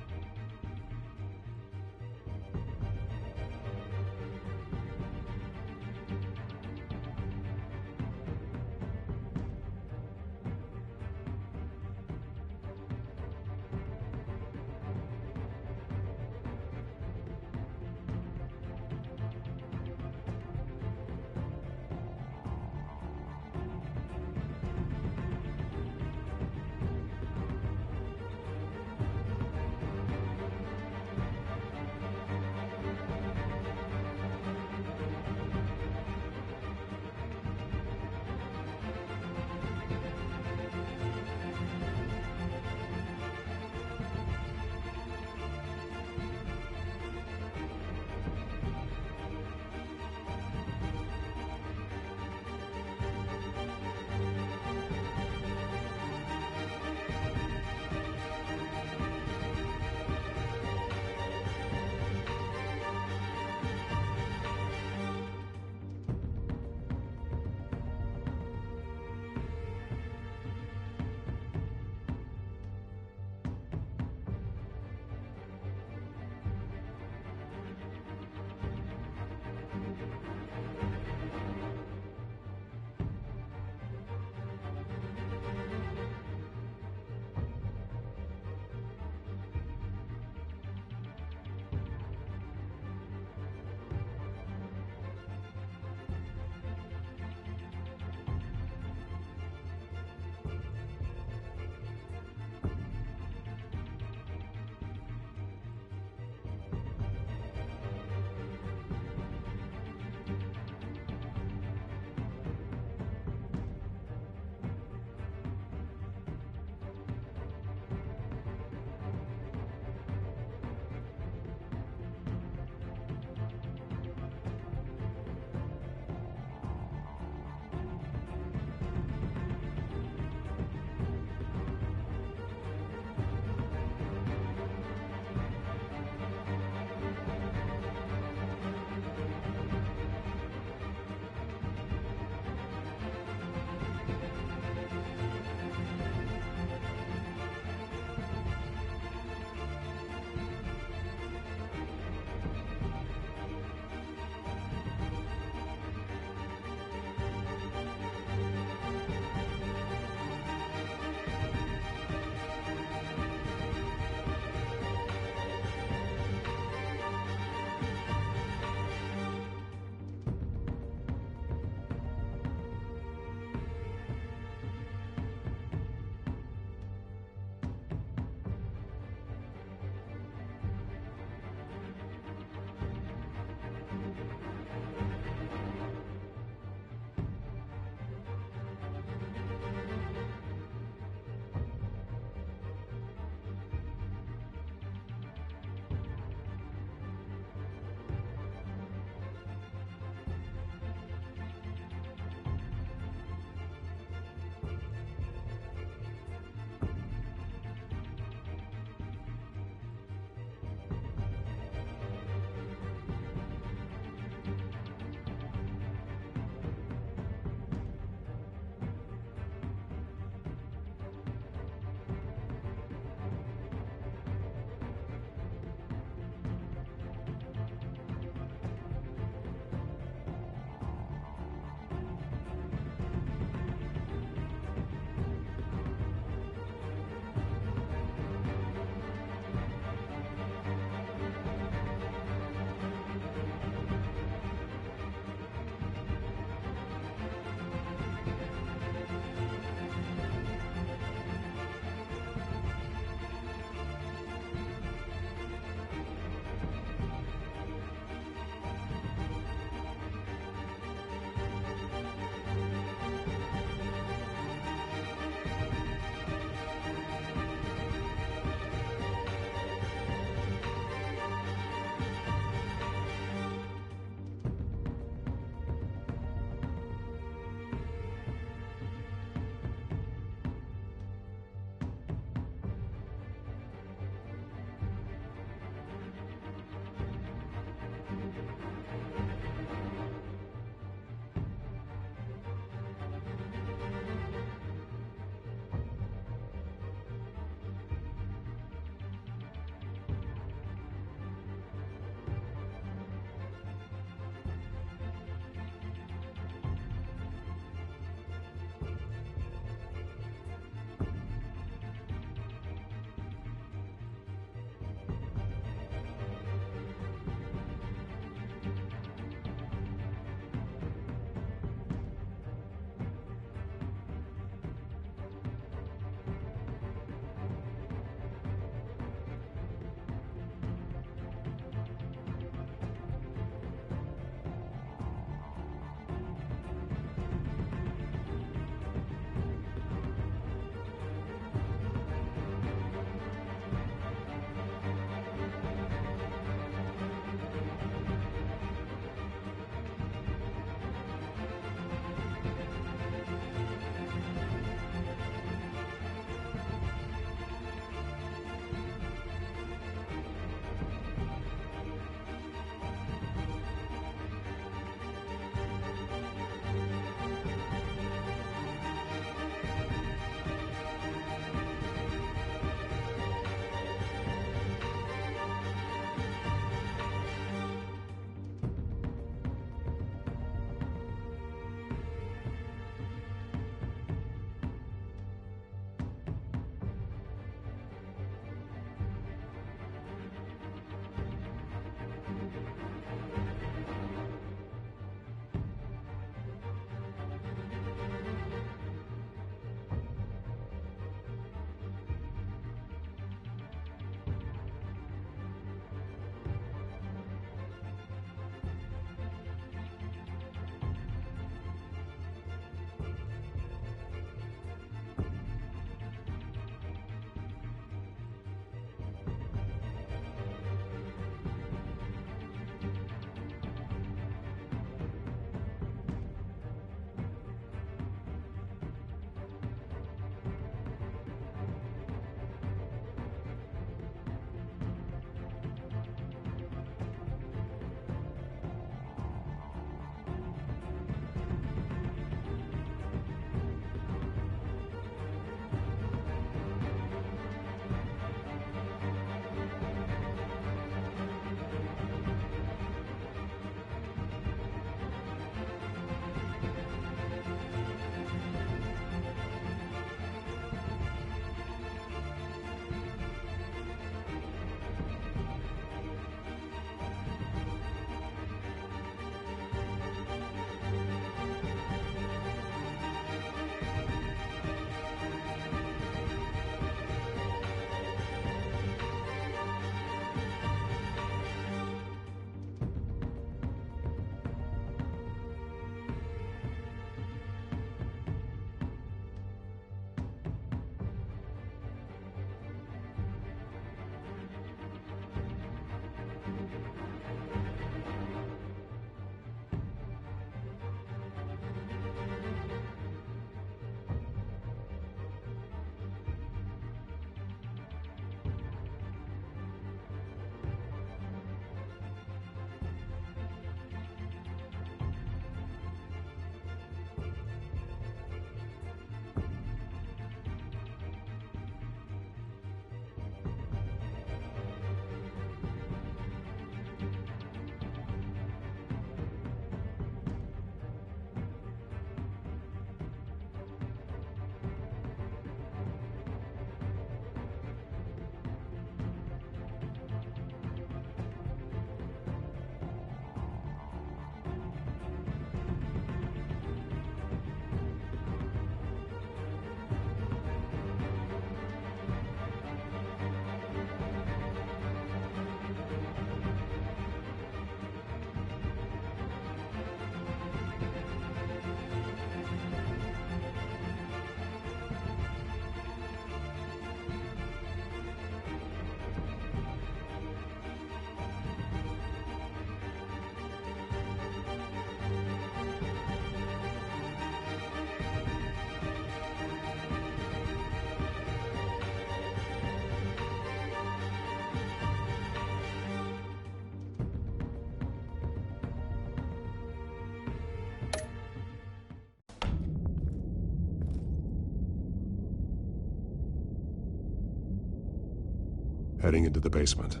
Heading into the basement.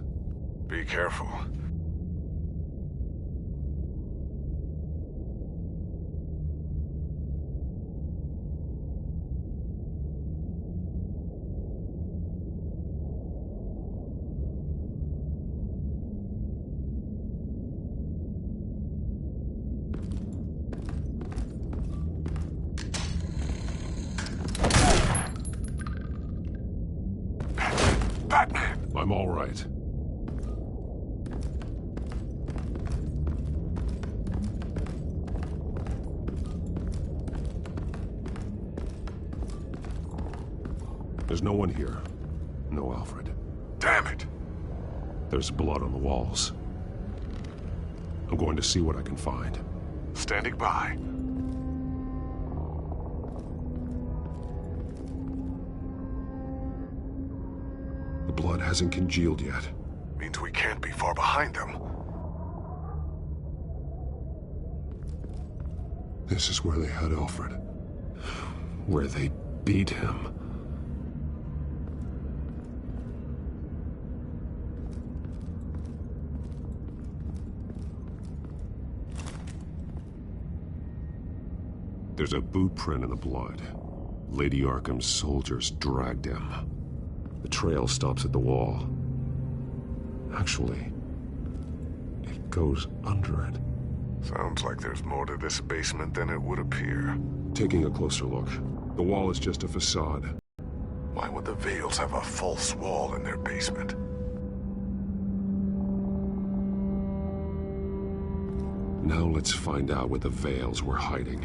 Be careful. Batman! I'm all right. There's no one here. No Alfred. Damn it! There's blood on the walls. I'm going to see what I can find. Standing by. The blood hasn't congealed yet. Means we can't be far behind them. This is where they had Alfred. Where they beat him. There's a boot print in the blood. Lady Arkham's soldiers dragged him. The trail stops at the wall. Actually, it goes under it. Sounds like there's more to this basement than it would appear. Taking a closer look, the wall is just a facade. Why would the Vales have a false wall in their basement? Now let's find out what the Vales were hiding.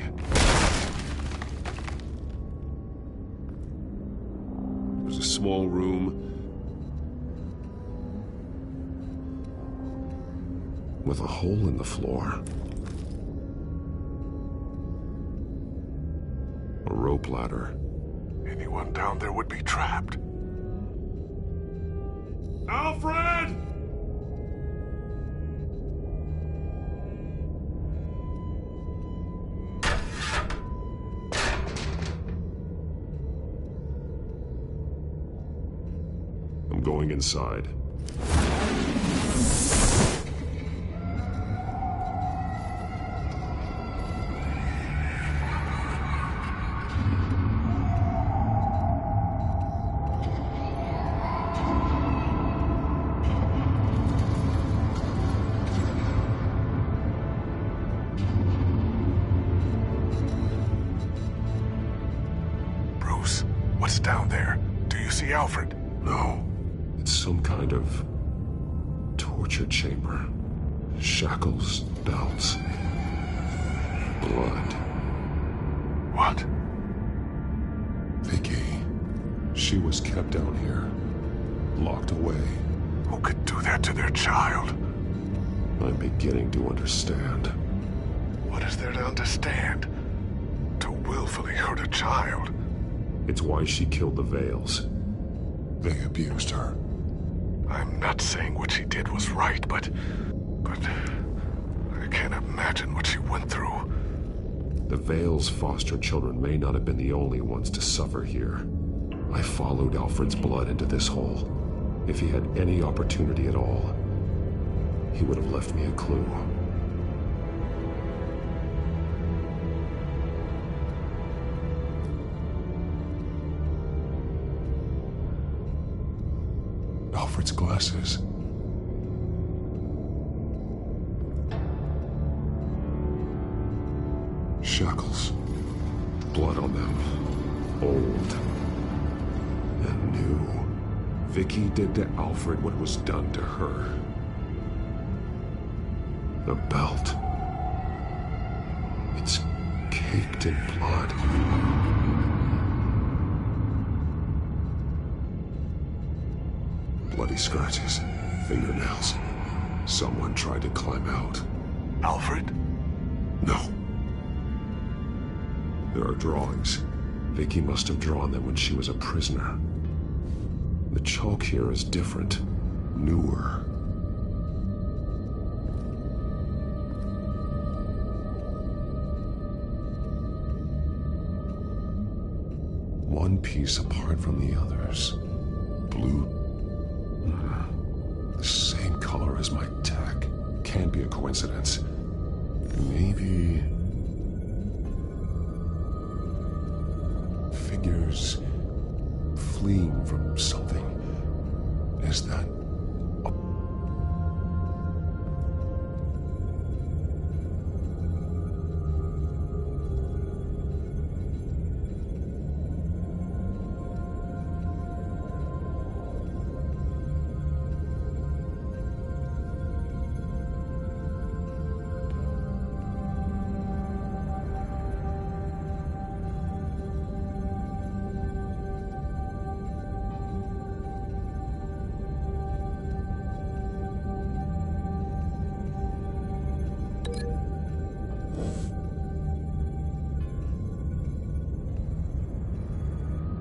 There's a small room with a hole in the floor. A rope ladder. Anyone down there would be trapped. Alfred! I'm going inside. Bruce, what's down there? Do you see Alfred? No. It's some kind of torture chamber. Shackles, belts, blood. What? Vicky. She was kept down here, locked away. Who could do that to their child? I'm beginning to understand. What is there to understand? To willfully hurt a child? It's why she killed the Vales. They abused her. I'm not saying what she did was right, but I can't imagine what she went through. The Vales' foster children may not have been the only ones to suffer here. I followed Alfred's blood into this hole. If he had any opportunity at all, he would have left me a clue. Alfred's glasses. Shackles. Blood on them. Old. And new. Vicky did to Alfred what was done to her. The belt. It's caked in blood. Bloody scratches, fingernails. Someone tried to climb out. Alfred? No. There are drawings. Vicky must have drawn them when she was a prisoner. The chalk here is different, newer. One piece apart from the others. Blue The same color as my tech. Can't be a coincidence. Maybe... figures fleeing from something. Is that...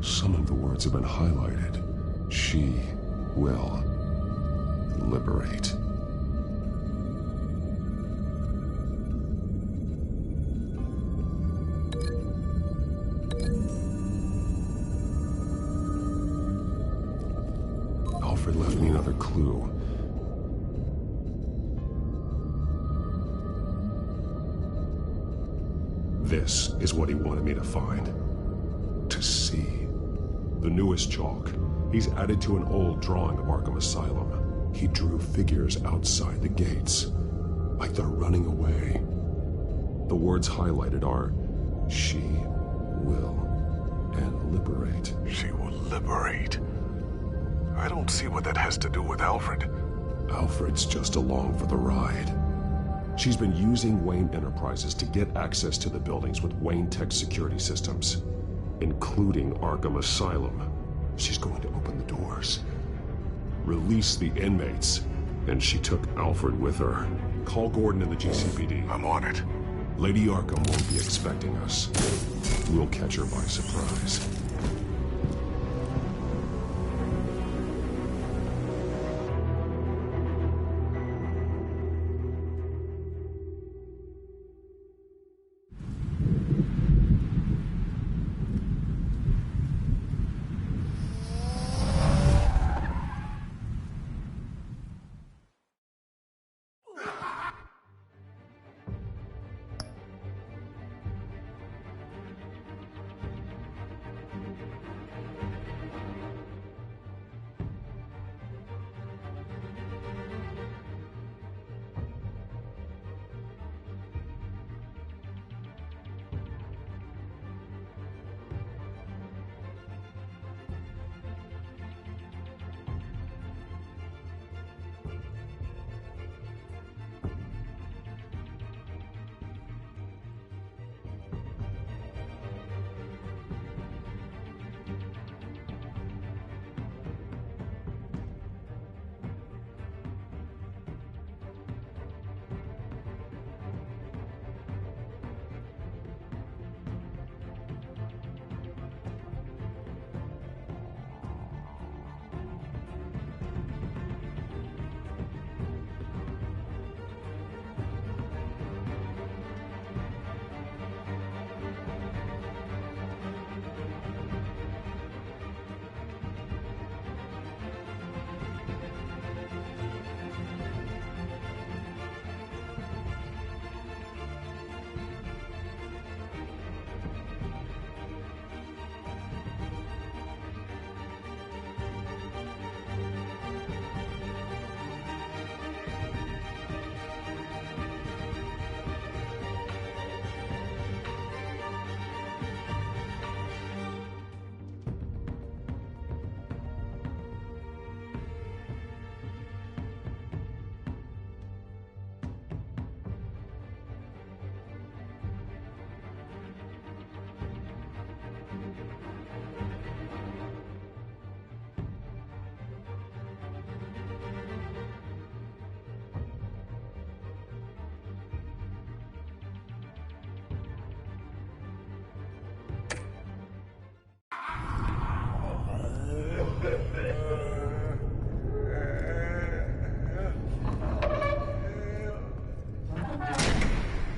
Some of the words have been highlighted. She will liberate. Alfred left me another clue. This is what he wanted me to find. To see. The newest chalk. He's added to an old drawing of Arkham Asylum. He drew figures outside the gates, like they're running away. The words highlighted are, she will, and liberate. She will liberate. I don't see what that has to do with Alfred. Alfred's just along for the ride. She's been using Wayne Enterprises to get access to the buildings with Wayne Tech security systems, including Arkham Asylum. She's going to open the doors, release the inmates, and she took Alfred with her. Call Gordon in the GCPD. I'm on it. Lady Arkham won't be expecting us. We'll catch her by surprise.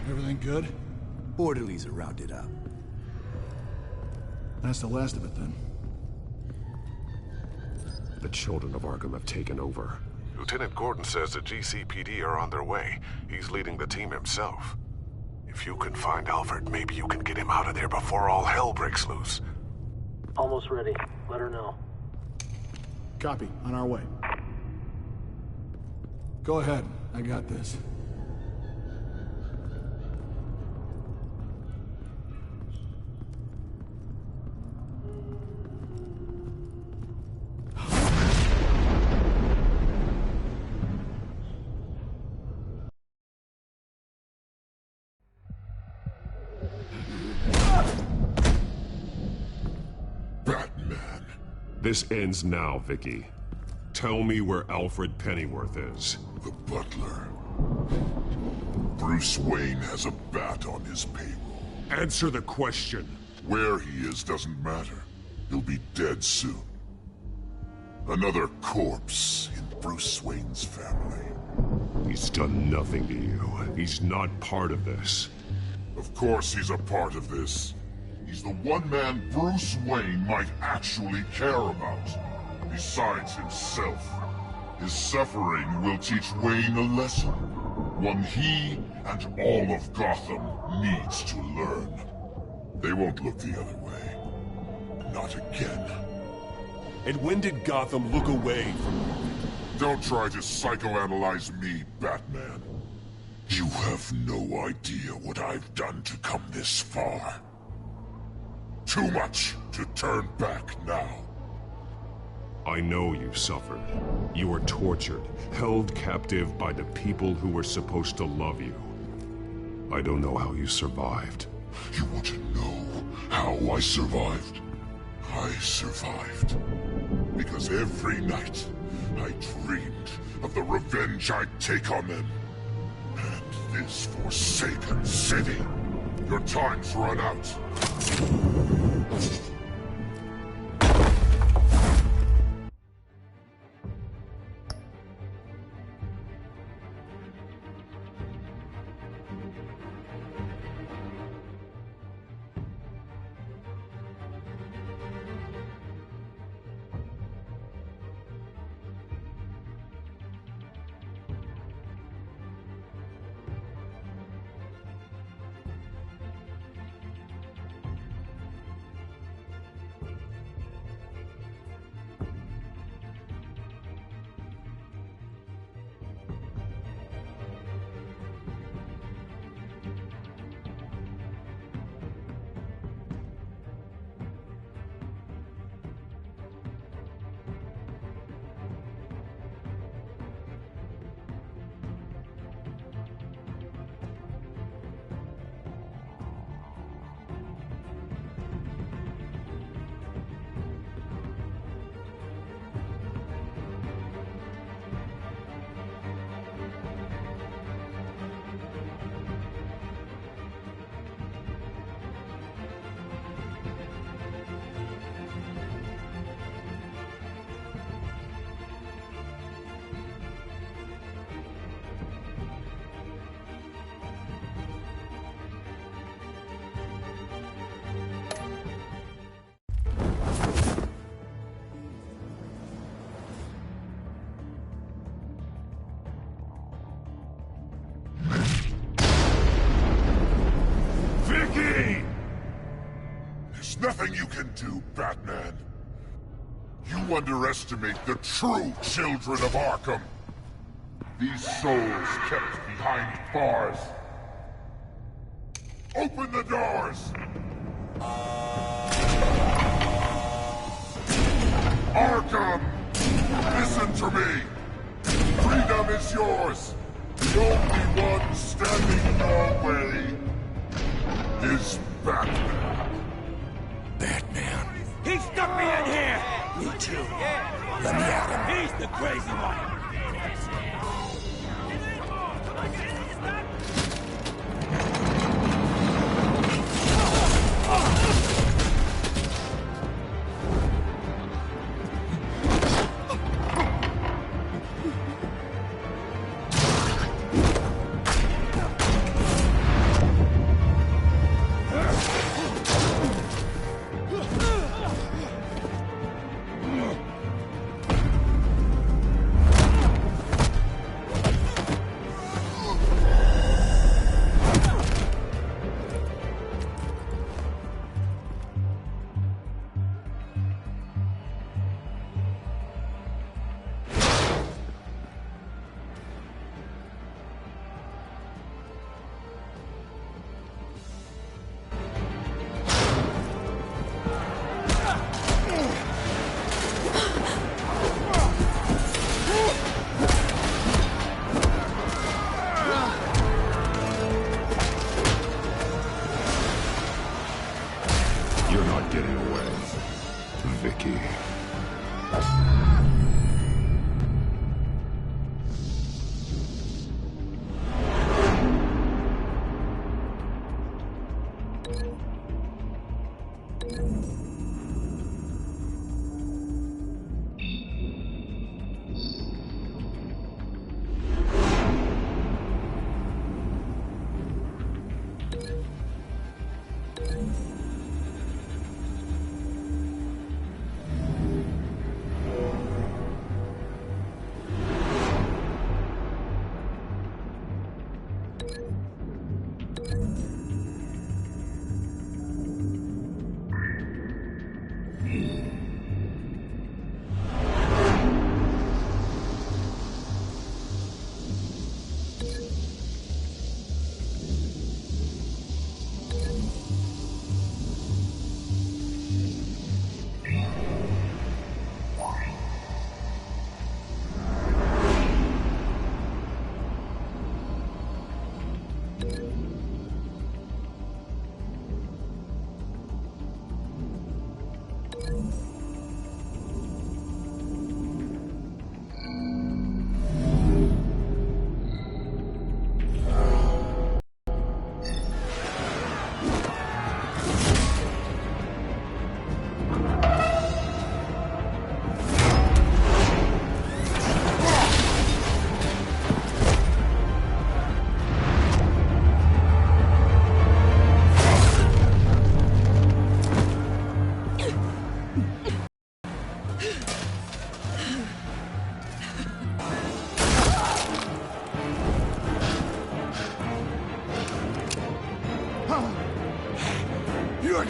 Everything good? Orderlies are rounded up. That's the last of it, then. the children of Arkham have taken over. Lieutenant Gordon says the GCPD are on their way. He's leading the team himself. If you can find Alfred, maybe you can get him out of there before all hell breaks loose. Almost ready. Let her know. Copy. On our way. Go ahead. I got this. This ends now, Vicky. Tell me where Alfred Pennyworth is. The butler. Bruce Wayne has a bat on his payroll. Answer the question. Where he is doesn't matter. He'll be dead soon. Another corpse in Bruce Wayne's family. He's done nothing to you. He's not part of this. Of course he's a part of this. He's the one man Bruce Wayne might actually care about. Besides himself. His suffering will teach Wayne a lesson. One he and all of Gotham needs to learn. They won't look the other way. Not again. And when did Gotham look away from you? Don't try to psychoanalyze me, Batman. You have no idea what I've done to come this far. Too much to turn back now. I know you suffered. You were tortured, held captive by the people who were supposed to love you. I don't know how you survived. You want to know how I survived? I survived because every night I dreamed of the revenge I'd take on them. And this forsaken city. Your time's run out. Nothing you can do, Batman. You underestimate the true children of Arkham. These souls kept behind bars. Open the doors! Arkham! Listen to me! Freedom is yours! The only one standing in your way is Batman. Batman. He stuck me in here! Me too. Let me at him. He's the crazy one.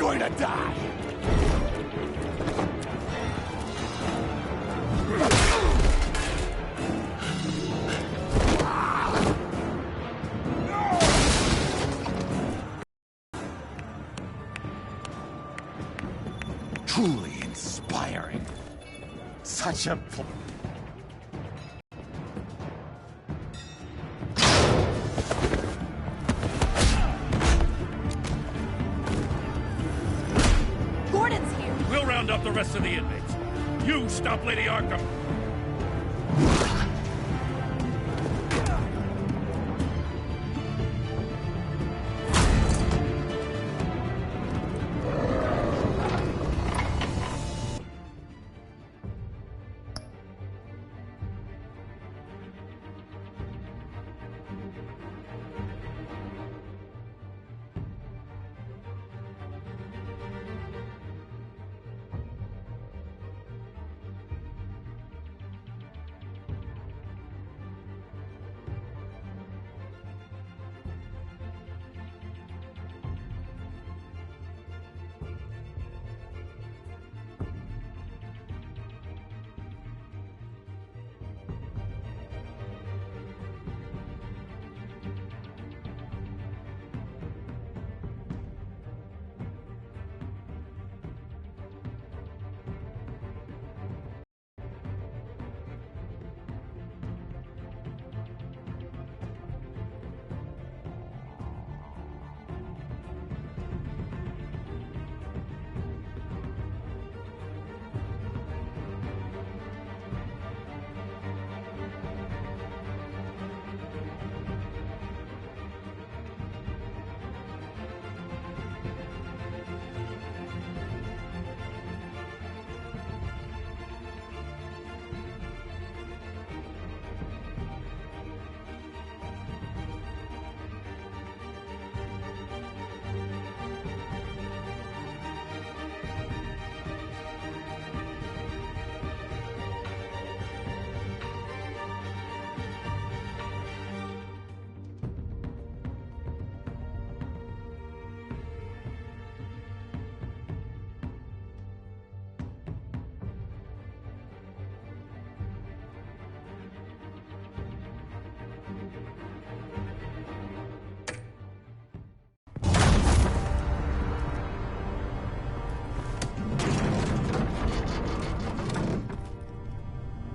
going to die! Truly inspiring. Such a... Gordon's here. We'll round up the rest of the inmates. You stop Lady Arkham.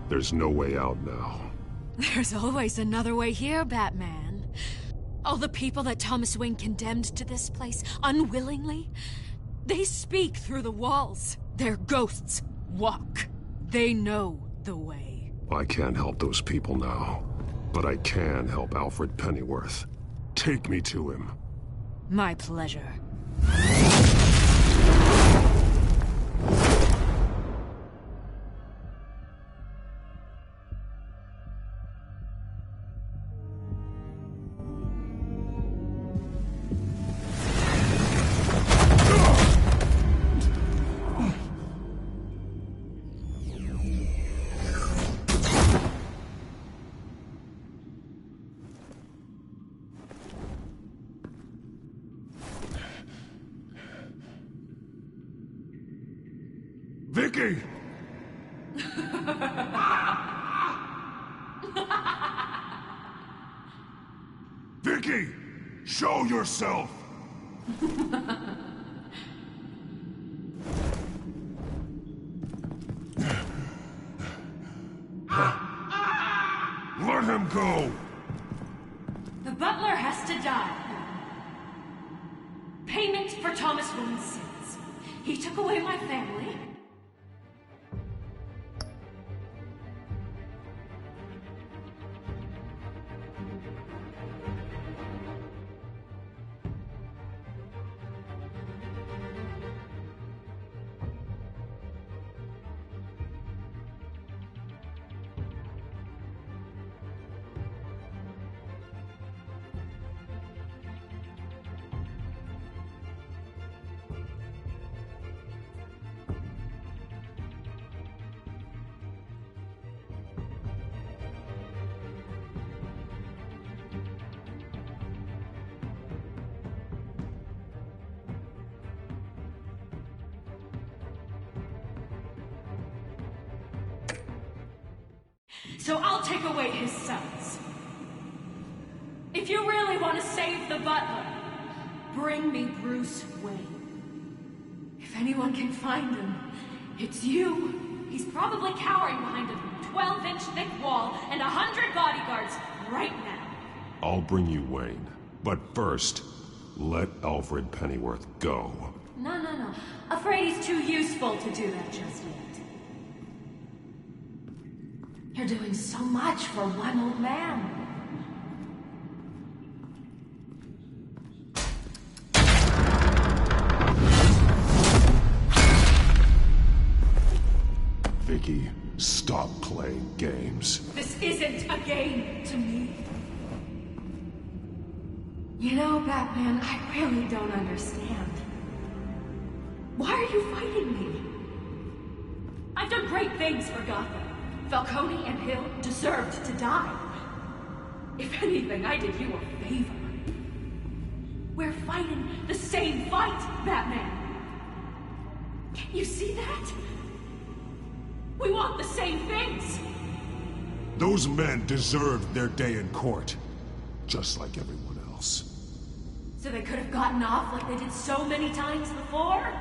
There's no way out now. There's always another way here, Batman. All the people that Thomas Wayne condemned to this place unwillingly, they speak through the walls. Their ghosts walk. They know the way. I can't help those people now, but I can help Alfred Pennyworth. Take me to him. My pleasure. Vicky! Vicky! Show yourself! Let him go! The butler has to die. Payment for Thomas Wayne's sins. He took away my family. so I'll take away his sons. If you really want to save the butler, bring me Bruce Wayne. If anyone can find him, it's you. He's probably cowering behind a 12-inch thick wall and 100 bodyguards right now. I'll bring you Wayne. But first, let Alfred Pennyworth go. No. Afraid he's too useful to do that just yet. You're doing so much for one old man. Vicky, stop playing games. This isn't a game to me. You know, Batman, I really don't understand. Why are you fighting me? I've done great things for Gotham. Falcone and Hill deserved to die. If anything, I did you a favor. We're fighting the same fight, Batman. Can't you see that? We want the same things. Those men deserved their day in court, just like everyone else. So they could have gotten off like they did so many times before?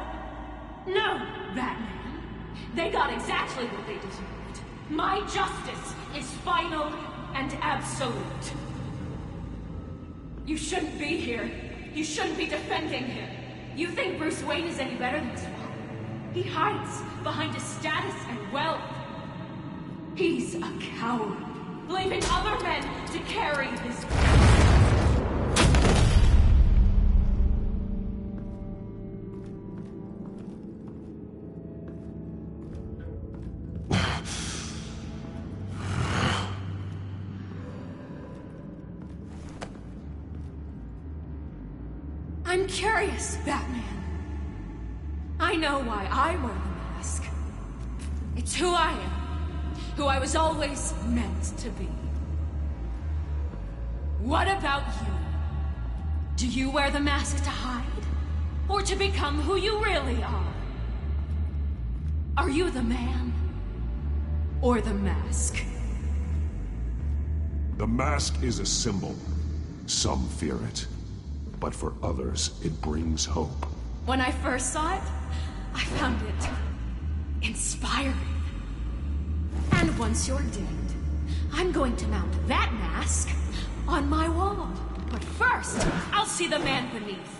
No, Batman. They got exactly what they deserved. My justice is final and absolute. You shouldn't be here. You shouldn't be defending him. You think Bruce Wayne is any better than his father? He hides behind his status and wealth. He's a coward, leaving other men to carry his... I'm curious, Batman. I know why I wear the mask. It's who I am. Who I was always meant to be. What about you? Do you wear the mask to hide? Or to become who you really are? Are you the man? Or the mask? The mask is a symbol. Some fear it. But for others, it brings hope. When I first saw it, I found it inspiring. And once you're dead, I'm going to mount that mask on my wall. But first, I'll see the man beneath.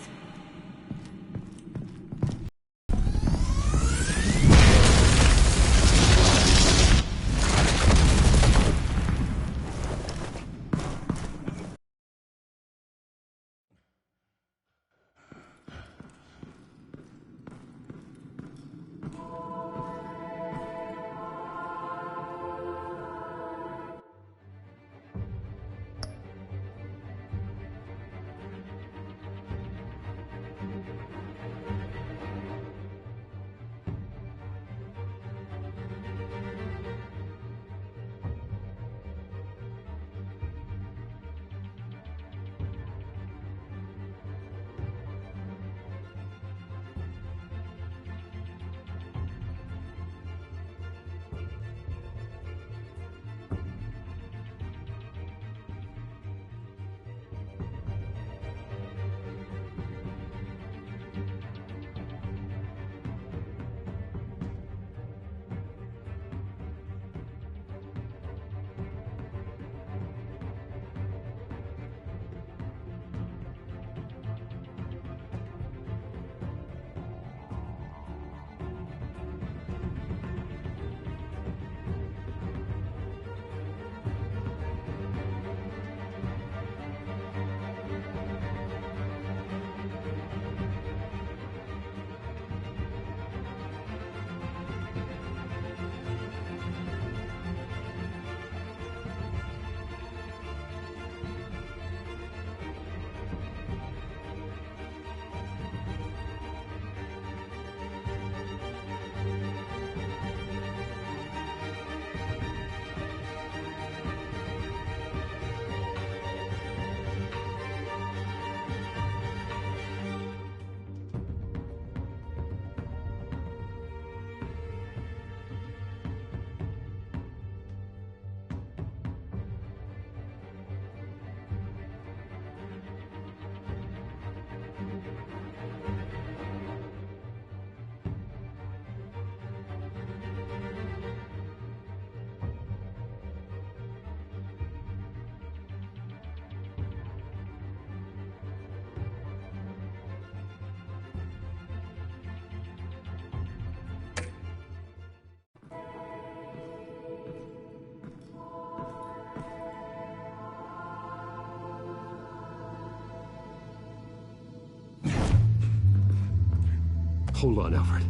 Hold on, Alfred.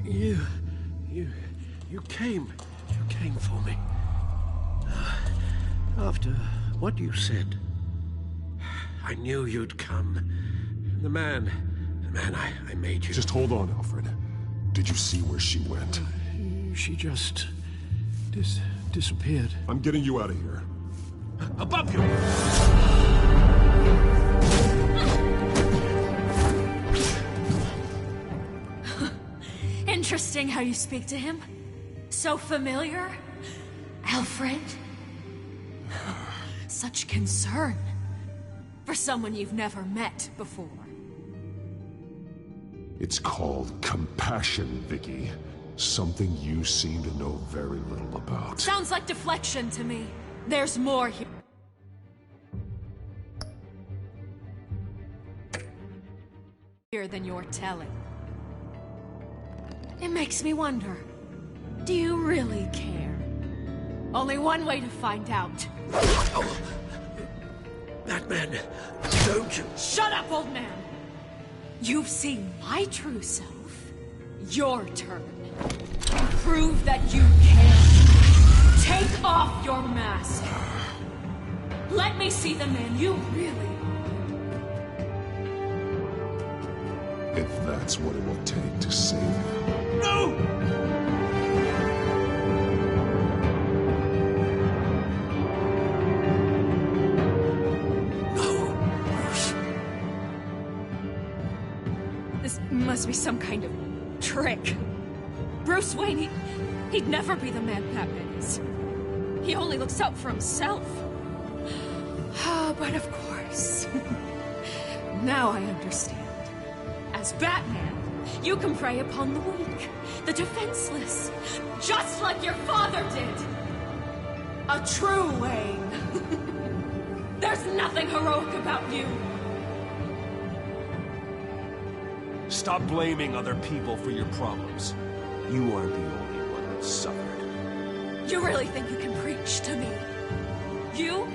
You came for me. After what you said, I knew you'd come. The man I made you. Just hold on, Alfred. Did you see where she went? She just disappeared. I'm getting you out of here. Above you! Interesting how you speak to him. So familiar. Alfred. Such concern. For someone you've never met before. It's called compassion, Vicky. Something you seem to know very little about. Sounds like deflection to me. There's more here than you're telling. It makes me wonder, do you really care? Only one way to find out. Batman, don't you... Shut up, old man! You've seen my true self. Your turn. Prove that you care. Take off your mask. Let me see the man you really are. If that's what it will take to save you. No! This must be some kind of trick. Bruce Wayne, he'd never be the man Batman is. He only looks out for himself. But of course. Now I understand. As Batman, you can prey upon the weak, the defenseless, just like your father did. A true Wayne. There's nothing heroic about you. Stop blaming other people for your problems. You aren't the only one that suffered. You really think you can preach to me? You?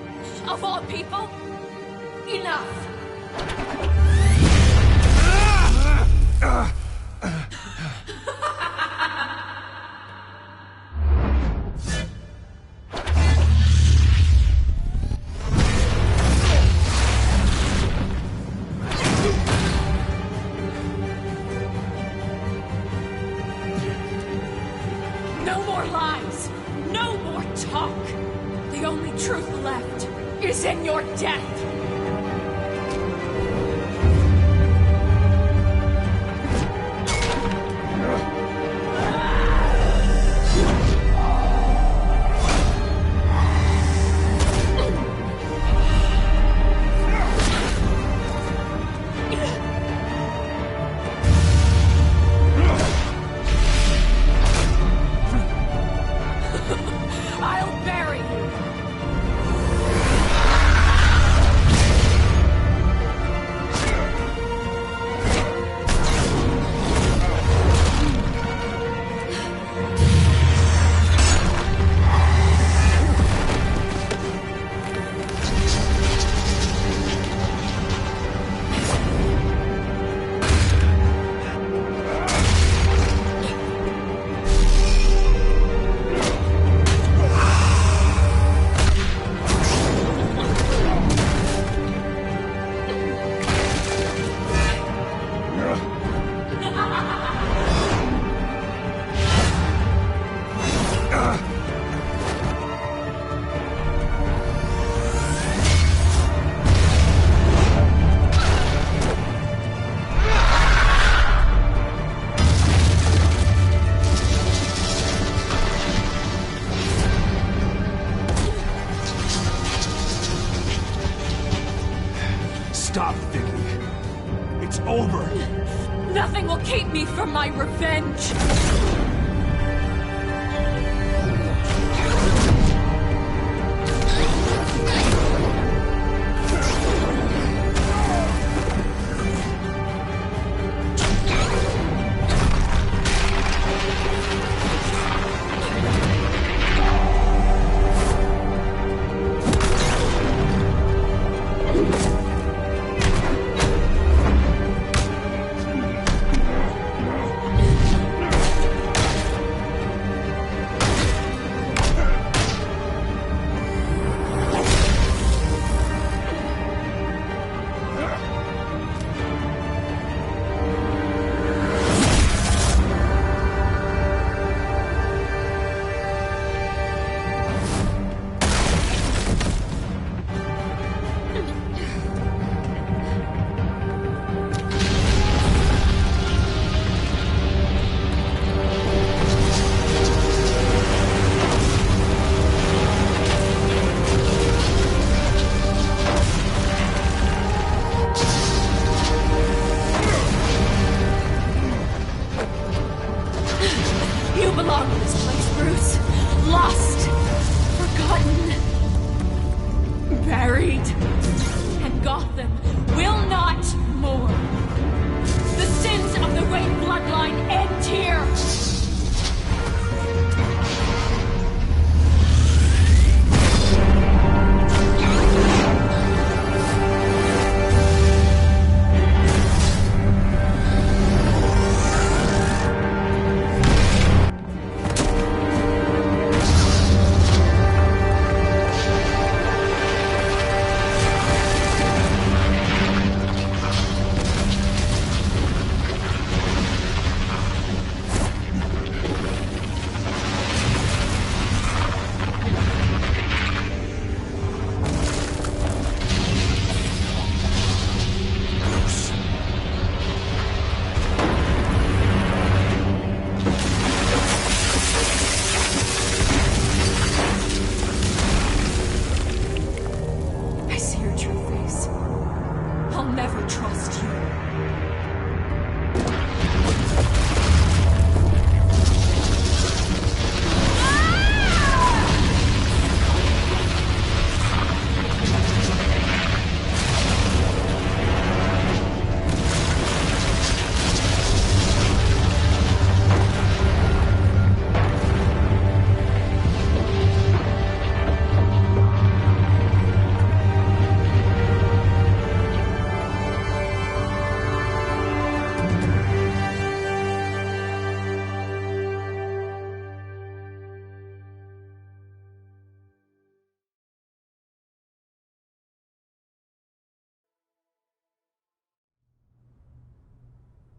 Of all people? Enough! No more lies! No more talk! The only truth left is in your death! I'll bury you! Stop, Vicky. It's over. Nothing will keep me from my revenge!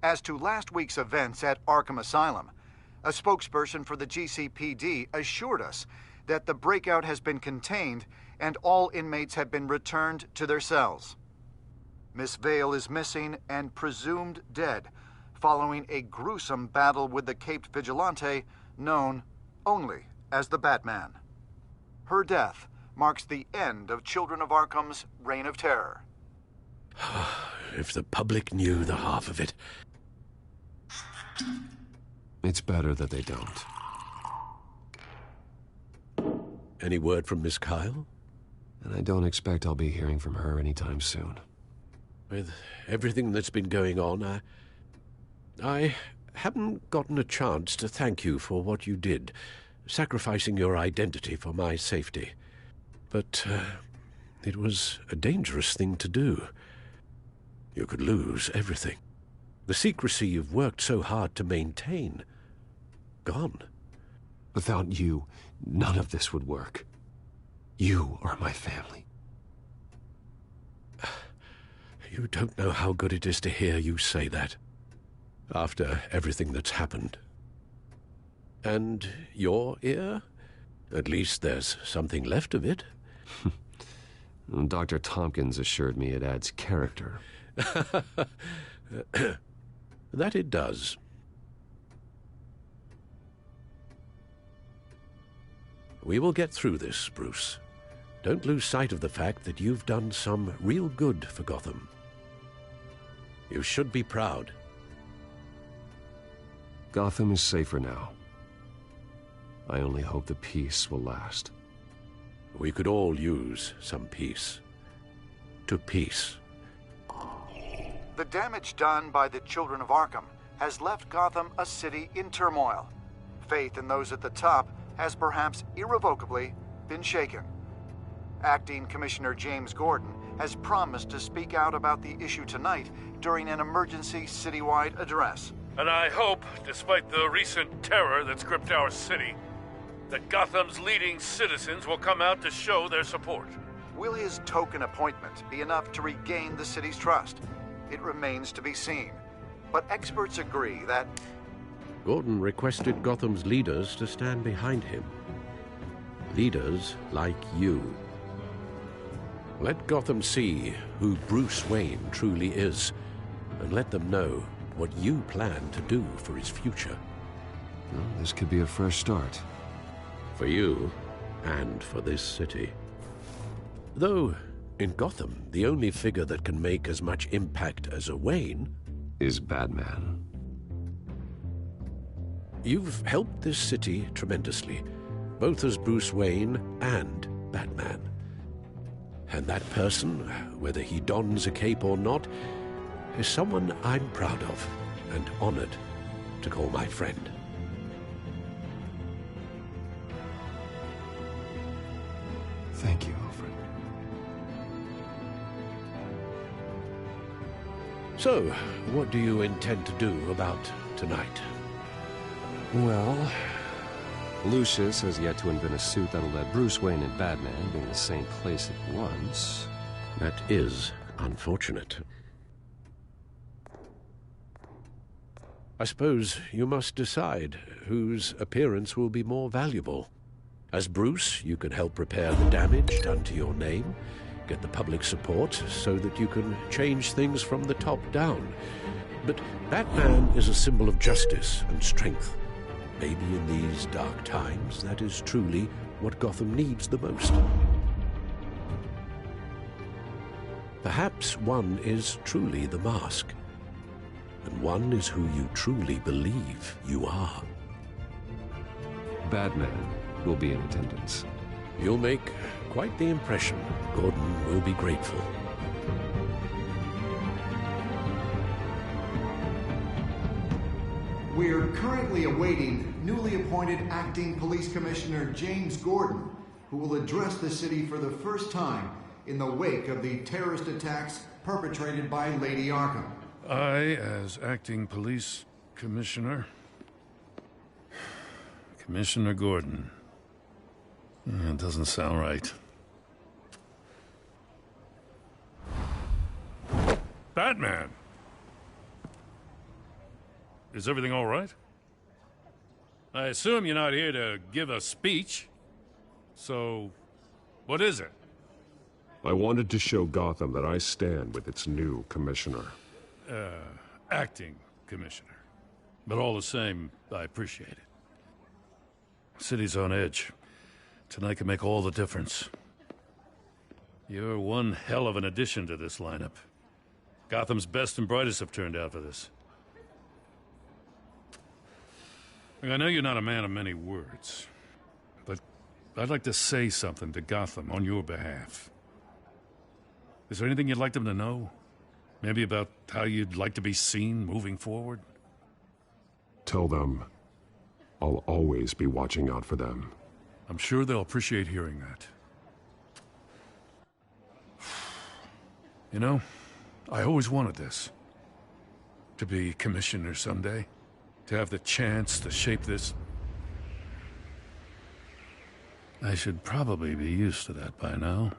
As to last week's events at Arkham Asylum, a spokesperson for the GCPD assured us that the breakout has been contained and all inmates have been returned to their cells. Miss Vale is missing and presumed dead, following a gruesome battle with the caped vigilante known only as the Batman. Her death marks the end of Children of Arkham's reign of terror. If the public knew the half of it. It's better that they don't. Any word from Miss Kyle? And I don't expect I'll be hearing from her anytime soon. With everything that's been going on, I haven't gotten a chance to thank you for what you did, sacrificing your identity for my safety. But it was a dangerous thing to do. You could lose everything. The secrecy you've worked so hard to maintain. Gone. Without you, none of this would work. You are my family. You don't know how good it is to hear you say that. After everything that's happened. And your ear? At least there's something left of it. Dr. Tompkins assured me it adds character. That it does. We will get through this, Bruce. Don't lose sight of the fact that you've done some real good for Gotham. You should be proud. Gotham is safer now. I only hope the peace will last. We could all use some peace. To peace. The damage done by the Children of Arkham has left Gotham a city in turmoil. Faith in those at the top has perhaps irrevocably been shaken. Acting Commissioner James Gordon has promised to speak out about the issue tonight during an emergency citywide address. And I hope, despite the recent terror that's gripped our city, that Gotham's leading citizens will come out to show their support. Will his token appointment be enough to regain the city's trust? It remains to be seen. But experts agree that Gordon requested Gotham's leaders to stand behind him. Leaders like you. Let Gotham see who Bruce Wayne truly is, and let them know what you plan to do for his future. Well, this could be a fresh start. For you, and for this city. Though, in Gotham, the only figure that can make as much impact as a Wayne is Batman. You've helped this city tremendously, both as Bruce Wayne and Batman. And that person, whether he dons a cape or not, is someone I'm proud of and honored to call my friend. Thank you, Alfred. So, what do you intend to do about tonight? Well, Lucius has yet to invent a suit that'll let Bruce Wayne and Batman be in the same place at once. That is unfortunate. I suppose you must decide whose appearance will be more valuable. As Bruce, you can help repair the damage done to your name, get the public support so that you can change things from the top down. But Batman is a symbol of justice and strength. Maybe in these dark times, that is truly what Gotham needs the most. Perhaps one is truly the mask, and one is who you truly believe you are. Batman will be in attendance. You'll make quite the impression. Gordon will be grateful. We're currently awaiting newly appointed Acting Police Commissioner James Gordon, who will address the city for the first time in the wake of the terrorist attacks perpetrated by Lady Arkham. I, as Acting Police Commissioner... Commissioner Gordon. It doesn't sound right. Batman! Is everything all right? I assume you're not here to give a speech. So, what is it? I wanted to show Gotham that I stand with its new commissioner. Acting commissioner. But all the same, I appreciate it. City's on edge. Tonight can make all the difference. You're one hell of an addition to this lineup. Gotham's best and brightest have turned out for this. I know you're not a man of many words, but I'd like to say something to Gotham on your behalf. Is there anything you'd like them to know? Maybe about how you'd like to be seen moving forward? Tell them I'll always be watching out for them. I'm sure they'll appreciate hearing that. You know, I always wanted this. To be commissioner someday. To have the chance to shape this. I should probably be used to that by now.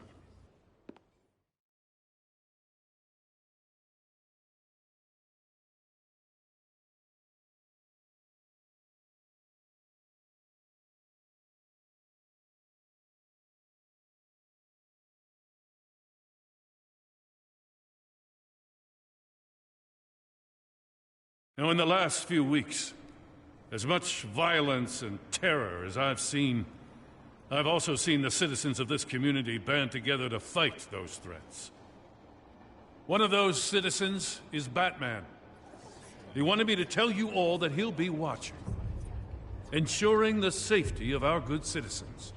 Now, in the last few weeks, as much violence and terror as I've seen, I've also seen the citizens of this community band together to fight those threats. One of those citizens is Batman. He wanted me to tell you all that he'll be watching, ensuring the safety of our good citizens.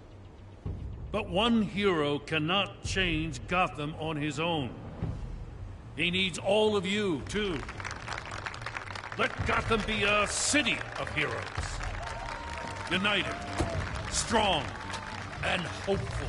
But one hero cannot change Gotham on his own. He needs all of you, too. Let Gotham be a city of heroes. United, strong, and hopeful.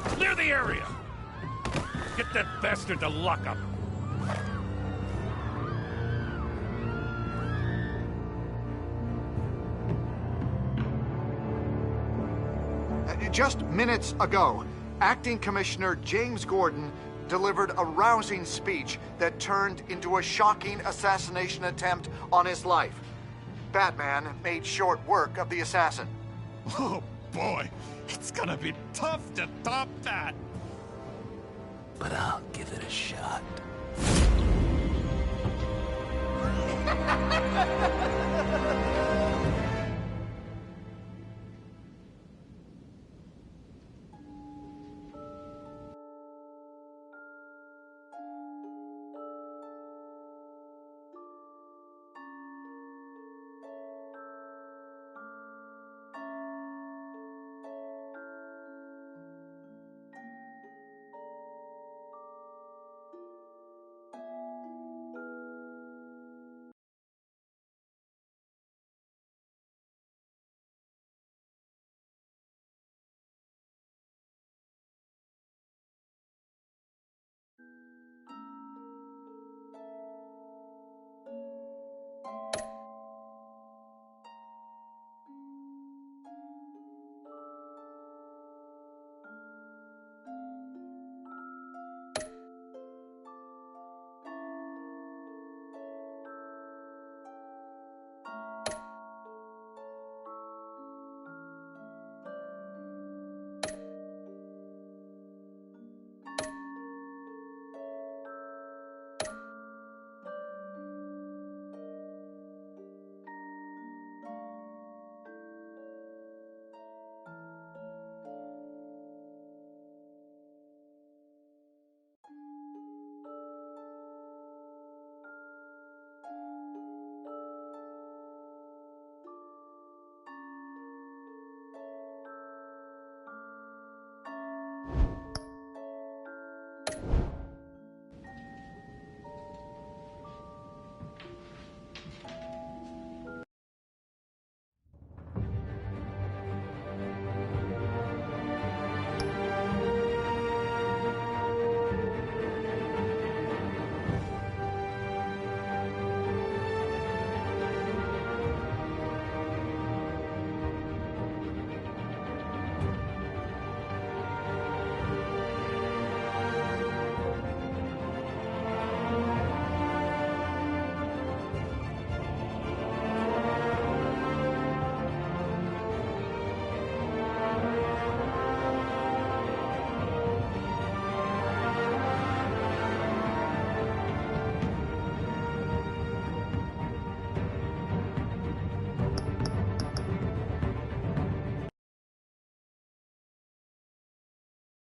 Clear the area! Get that bastard to lock up! Just minutes ago, Acting Commissioner James Gordon delivered a rousing speech that turned into a shocking assassination attempt on his life. Batman made short work of the assassin. Oh boy, it's gonna be tough to top that. But I'll give it a shot.